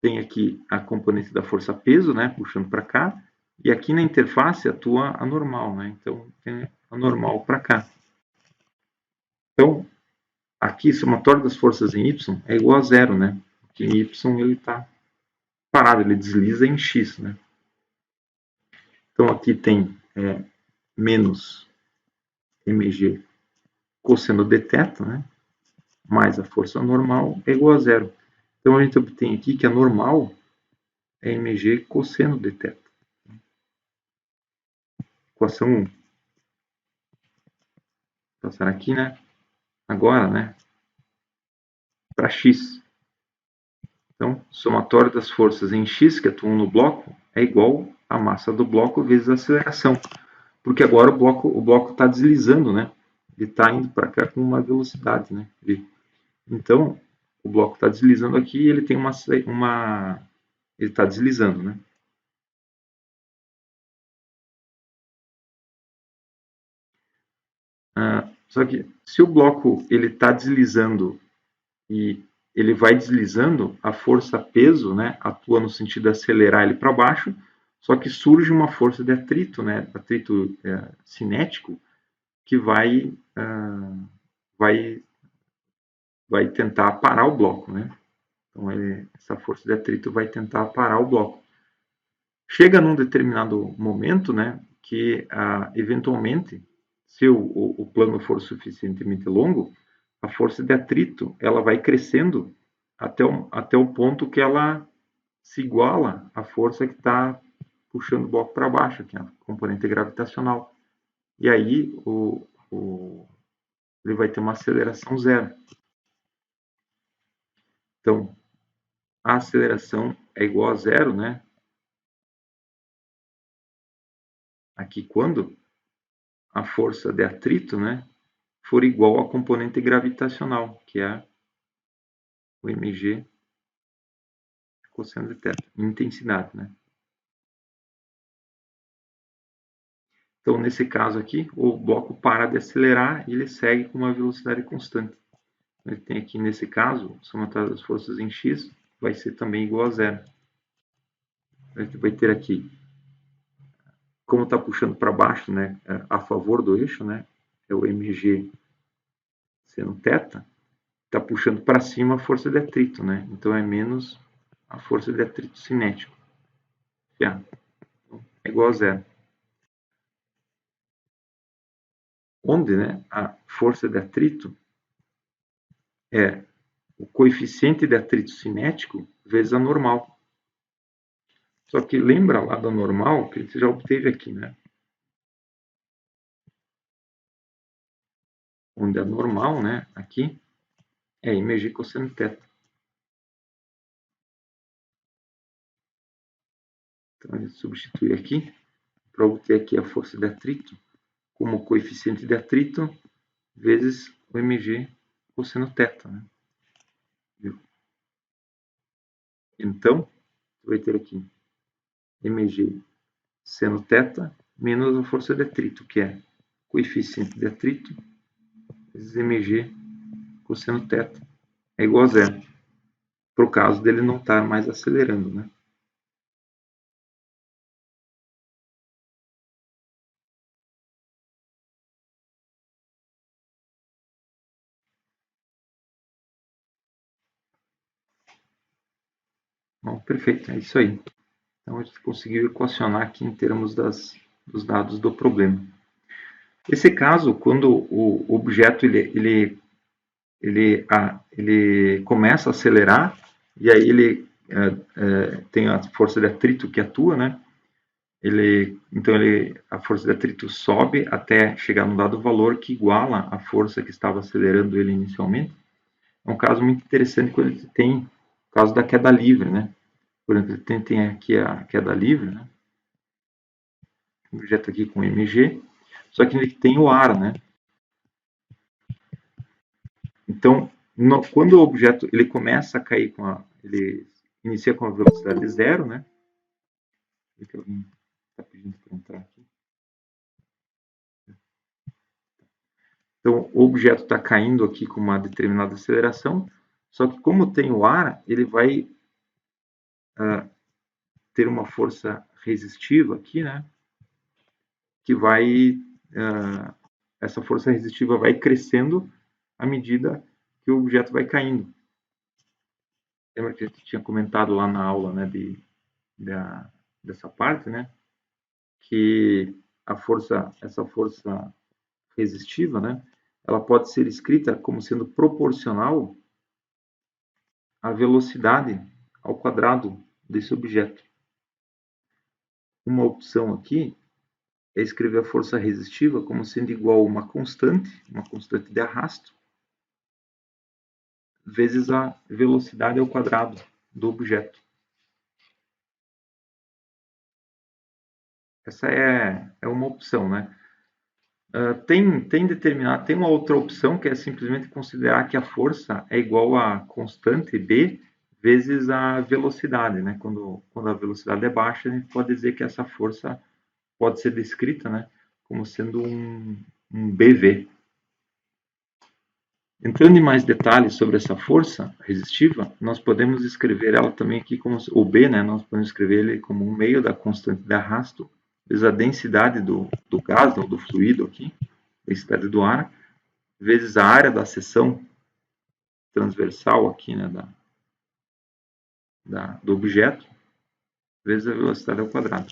Tem aqui a componente da força peso, né, puxando para cá, e aqui na interface atua a normal, né? Então tem a normal para cá. Então, aqui, somatório das forças em Y é igual a zero, né? que em y ele está parado, ele desliza em x, né? Então aqui tem menos mg cosseno de θ, né? Mais a força normal é igual a zero. Então a gente obtém aqui que a normal é mg cosseno de θ. Equação 1. Passar aqui, né? Agora, né? Para x. Então, somatório das forças em x que atuam no bloco é igual à massa do bloco vezes a aceleração. Porque agora o bloco está deslizando, né? Ele está indo para cá com uma velocidade, né? Então, o bloco está deslizando aqui e ele tem ele está deslizando, né? Só que se o bloco ele está deslizando e ele vai deslizando, a força-peso, né, atua no sentido de acelerar ele para baixo, só que surge uma força de atrito, né, atrito cinético, que vai tentar parar o bloco, né? Então essa força de atrito vai tentar parar o bloco. Chega num determinado momento, né, que eventualmente, se o plano for suficientemente longo, a força de atrito ela vai crescendo até o ponto que ela se iguala à força que está puxando o bloco para baixo, que é a componente gravitacional. E aí ele vai ter uma aceleração zero. Então, a aceleração é igual a zero, né? Aqui quando a força de atrito, né, for igual à componente gravitacional, que é o mg cosseno de θ, intensidade, né? Então, nesse caso aqui, o bloco para de acelerar e ele segue com uma velocidade constante. Ele tem aqui, nesse caso, a somatória das forças em x vai ser também igual a zero. A gente vai ter aqui, como está puxando para baixo, né, a favor do eixo, né, é o mg seno θ, está puxando para cima a força de atrito, né? Então é menos a força de atrito cinético, que é igual a zero. Onde, né, a força de atrito é o coeficiente de atrito cinético vezes a normal. Só que lembra lá da normal que você já obteve aqui, né? Onde a normal, né, aqui, é mg cosseno θ. Então, a gente substitui aqui para obter aqui a força de atrito como coeficiente de atrito vezes o mg cosseno θ, né? Então, vai ter aqui mg seno θ menos a força de atrito, que é coeficiente de atrito vezes mg cosseno θ é igual a zero, para o caso dele não estar mais acelerando, né? Bom, perfeito, é isso aí. Então a gente conseguiu equacionar aqui em termos dos dados do problema. Esse caso, quando o objeto ele começa a acelerar e aí ele tem a força de atrito que atua, né? Então a força de atrito sobe até chegar num dado valor que iguala a força que estava acelerando ele inicialmente. É um caso muito interessante quando ele tem o caso da queda livre, né? Por exemplo, tem aqui a queda livre, né? Um objeto aqui com mg, só que ele tem o ar, né? Então, quando o objeto ele começa a cair ele inicia com a velocidade zero, né? Alguém está pedindo para entrar aqui. Então, o objeto está caindo aqui com uma determinada aceleração, só que como tem o ar, ele vai ter uma força resistiva aqui, né? Que vai essa força resistiva vai crescendo à medida que o objeto vai caindo. lembra que a gente tinha comentado lá na aula, né, dessa parte, né, que essa força resistiva, né, ela pode ser escrita como sendo proporcional à velocidade ao quadrado desse objeto. Uma opção aqui é escrever a força resistiva como sendo igual a uma constante de arrasto, vezes a velocidade ao quadrado do objeto. Essa é uma opção, né? Tem uma outra opção que é simplesmente considerar que a força é igual a constante B vezes a velocidade, né? Quando a velocidade é baixa, a gente pode dizer que essa força pode ser descrita, né, como sendo um BV. Entrando em mais detalhes sobre essa força resistiva, nós podemos escrever ela também aqui como o B, né, nós podemos escrever ele como um meio da constante de arrasto vezes a densidade do gás ou do fluido aqui, densidade do ar, vezes a área da seção transversal aqui, né, do objeto, vezes a velocidade ao quadrado.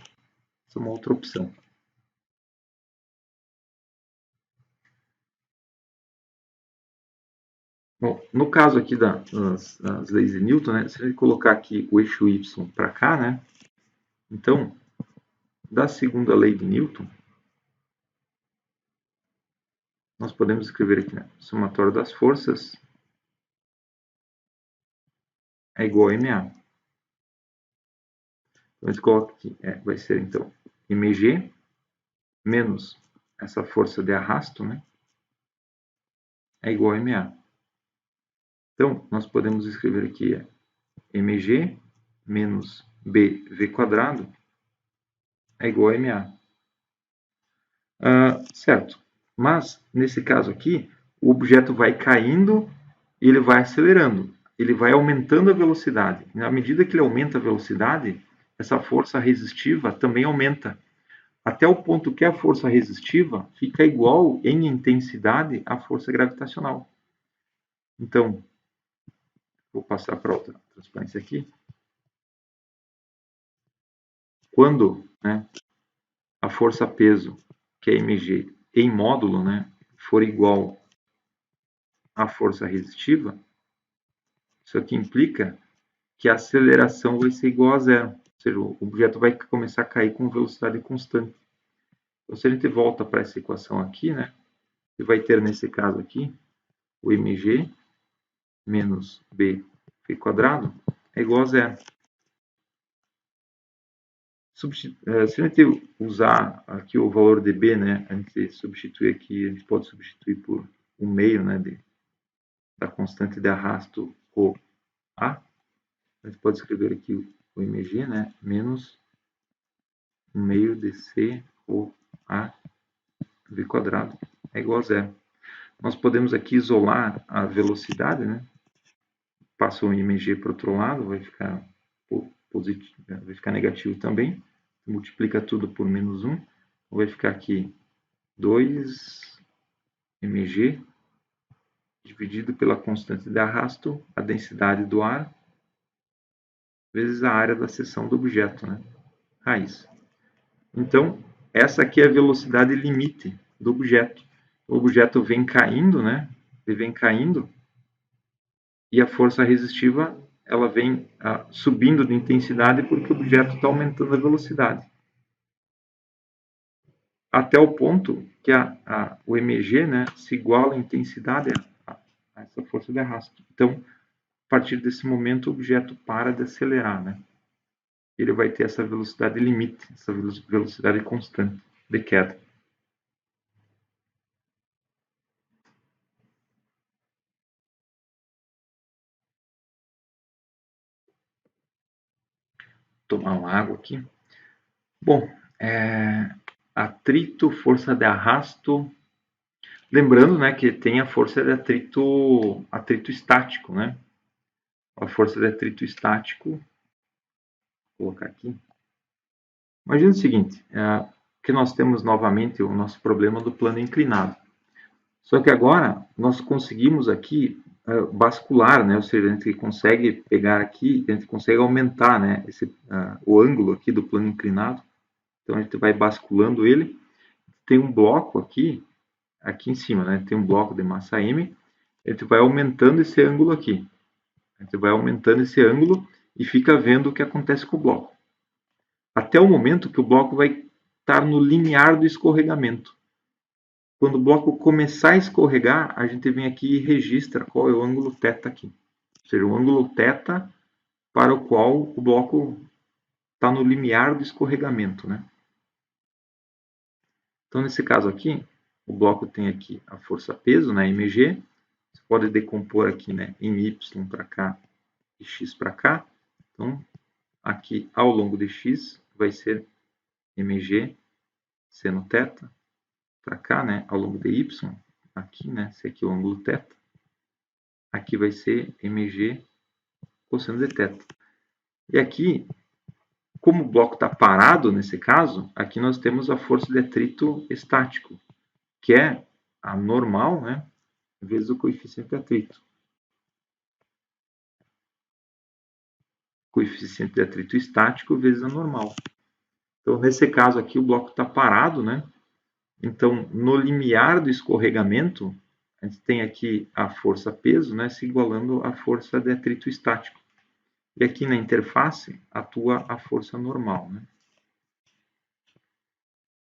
Essa é uma outra opção. Bom, no caso aqui das leis de Newton, né, se a gente colocar aqui o eixo y para cá, né, então, da segunda lei de Newton, nós podemos escrever aqui, né, somatório das forças é igual a MA. Então, a gente coloca aqui, vai ser então mg menos essa força de arrasto, né, é igual a MA. Então, nós podemos escrever aqui mg menos bv quadrado é igual a MA. Certo. Mas, nesse caso aqui, o objeto vai caindo e ele vai acelerando. Ele vai aumentando a velocidade. Na medida que ele aumenta a velocidade, essa força resistiva também aumenta. Até o ponto que a força resistiva fica igual em intensidade à força gravitacional. Então, vou passar para outra transparência aqui. Quando, né, a força-peso, que é mg, em módulo, né, for igual à força resistiva, isso aqui implica que a aceleração vai ser igual a zero. Ou seja, o objeto vai começar a cair com velocidade constante. Então, se a gente volta para essa equação aqui, né, você vai ter nesse caso aqui, o mg menos b quadrado é igual a zero. Se a gente usar aqui o valor de b, né, a gente substitui aqui, a gente pode substituir por 1/2, né, da constante de arrasto ρ a. A gente pode escrever aqui o mg, né, menos 1/2 de c ρ a v quadrado é igual a zero. Nós podemos aqui isolar a velocidade, né? Passa o mg para o outro lado, vai ficar positivo, vai ficar negativo também. Multiplica tudo por menos 1. Vai ficar aqui 2 mg dividido pela constante de arrasto, a densidade do ar, vezes a área da seção do objeto, né? Raiz. Então, essa aqui é a velocidade limite do objeto. O objeto vem caindo, né? Ele vem caindo e a força resistiva ela vem subindo de intensidade porque o objeto está aumentando a velocidade. Até o ponto que o mg, né, se iguala a intensidade a essa força de arrasto. Então, a partir desse momento, o objeto para de acelerar, né? Ele vai ter essa velocidade limite, essa velocidade constante de queda. Tomar uma água aqui. Bom, atrito, força de arrasto. Lembrando, né, que tem a força de atrito estático, né? A força de atrito estático, vou colocar aqui. Imagina o seguinte, que nós temos novamente o nosso problema do plano inclinado. Só que agora nós conseguimos aqui bascular, né? Ou seja, a gente consegue pegar aqui, a gente consegue aumentar, né? O ângulo aqui do plano inclinado. Então a gente vai basculando ele. Tem um bloco aqui em cima, né? Tem um bloco de massa M. A gente vai aumentando esse ângulo aqui. A gente vai aumentando esse ângulo e fica vendo o que acontece com o bloco. Até o momento que o bloco vai estar no limiar do escorregamento. Quando o bloco começar a escorregar, a gente vem aqui e registra qual é o ângulo θ aqui. Ou seja, o ângulo θ para o qual o bloco está no limiar do escorregamento, né? Então, nesse caso aqui, o bloco tem aqui a força-peso, né, mg. Você pode decompor aqui, né, em y para cá e x para cá. Então, aqui ao longo de x vai ser mg seno θ. Para cá, né, ao longo de y, aqui, né, esse aqui é o ângulo θ. Aqui vai ser mg cosseno de θ. E aqui, como o bloco está parado nesse caso, aqui nós temos a força de atrito estático, que é a normal, né, vezes o coeficiente de atrito. Coeficiente de atrito estático vezes a normal. Então, nesse caso aqui, o bloco está parado, né? Então, no limiar do escorregamento, a gente tem aqui a força-peso, né, se igualando à força de atrito estático. E aqui na interface atua a força normal, né?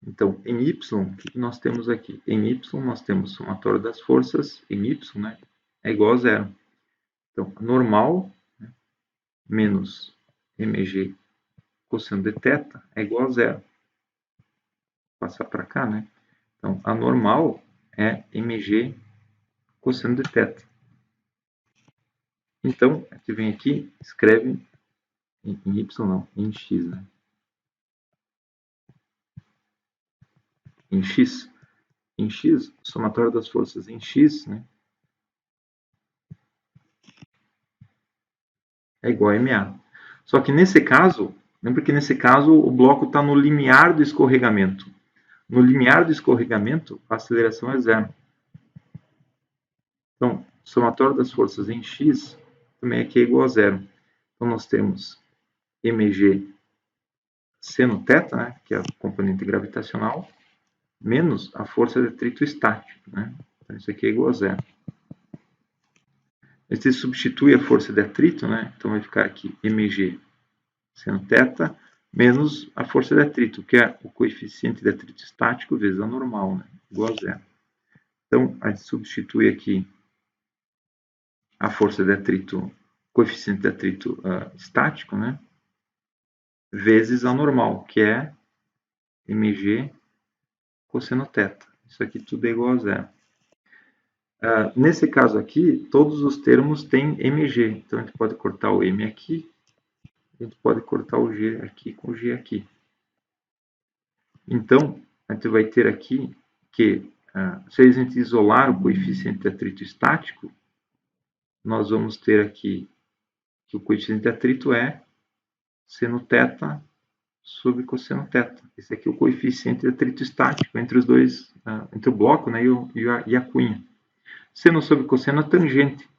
Então, em Y, o que nós temos aqui? Em Y, nós temos o somatório das forças em Y, né, é igual a zero. Então, a normal, né, menos mg cosseno de θ é igual a zero. Vou passar para cá, né? Então, a normal é mg cosseno de θ. Então, a gente vem aqui, escreve em y não, em x, né? Em x. Em x, o somatório das forças em x, né, é igual a MA. Só que nesse caso, lembra que nesse caso o bloco está no limiar do escorregamento. No limiar do escorregamento, a aceleração é zero. Então, o somatório das forças em x também aqui é igual a zero. Então, nós temos mg seno θ, né, que é a componente gravitacional, menos a força de atrito estático, né? Então, isso aqui é igual a zero. A gente substitui a força de atrito, né? Então vai ficar aqui mg seno θ menos a força de atrito, que é o coeficiente de atrito estático vezes a normal, né? Igual a zero. Então a gente substitui aqui a força de atrito, coeficiente de atrito estático, né? Vezes a normal, que é mg cosseno θ. Isso aqui tudo é igual a zero. Nesse caso aqui, todos os termos têm mg. Então, a gente pode cortar o m aqui. A gente pode cortar o g aqui com o g aqui. Então, a gente vai ter aqui que, se a gente isolar o coeficiente de atrito estático, nós vamos ter aqui que o coeficiente de atrito é seno θ sobre cosseno θ. Esse aqui é o coeficiente de atrito estático entre os dois, entre o bloco, né, e a cunha. Seno sobre cosseno é tangente.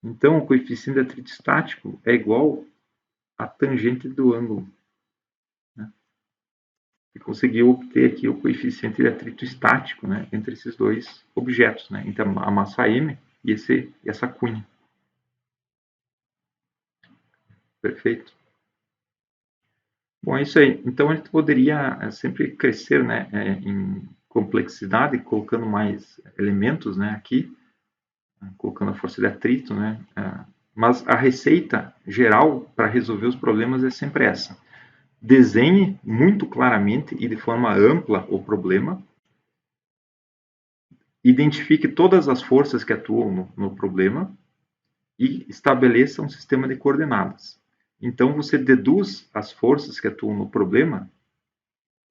Então, o coeficiente de atrito estático é igual à tangente do ângulo. Né? E conseguiu obter aqui o coeficiente de atrito estático, né, entre esses dois objetos, né, entre a massa M e essa cunha. Perfeito? Bom, é isso aí. Então, a gente poderia sempre crescer, né, em complexidade, colocando mais elementos, né, aqui, colocando a força de atrito, né, mas a receita geral para resolver os problemas é sempre essa. Desenhe muito claramente e de forma ampla o problema, identifique todas as forças que atuam no problema e estabeleça um sistema de coordenadas. Então, você deduz as forças que atuam no problema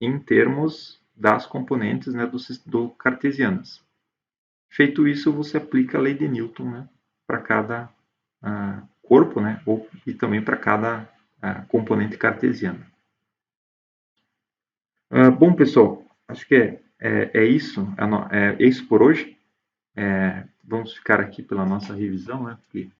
em termos das componentes, né, do cartesianas. Feito isso, você aplica a lei de Newton, né, para cada corpo, né, e também para cada componente cartesiana. Bom, pessoal, acho que é isso por hoje. vamos ficar aqui pela nossa revisão, né? Porque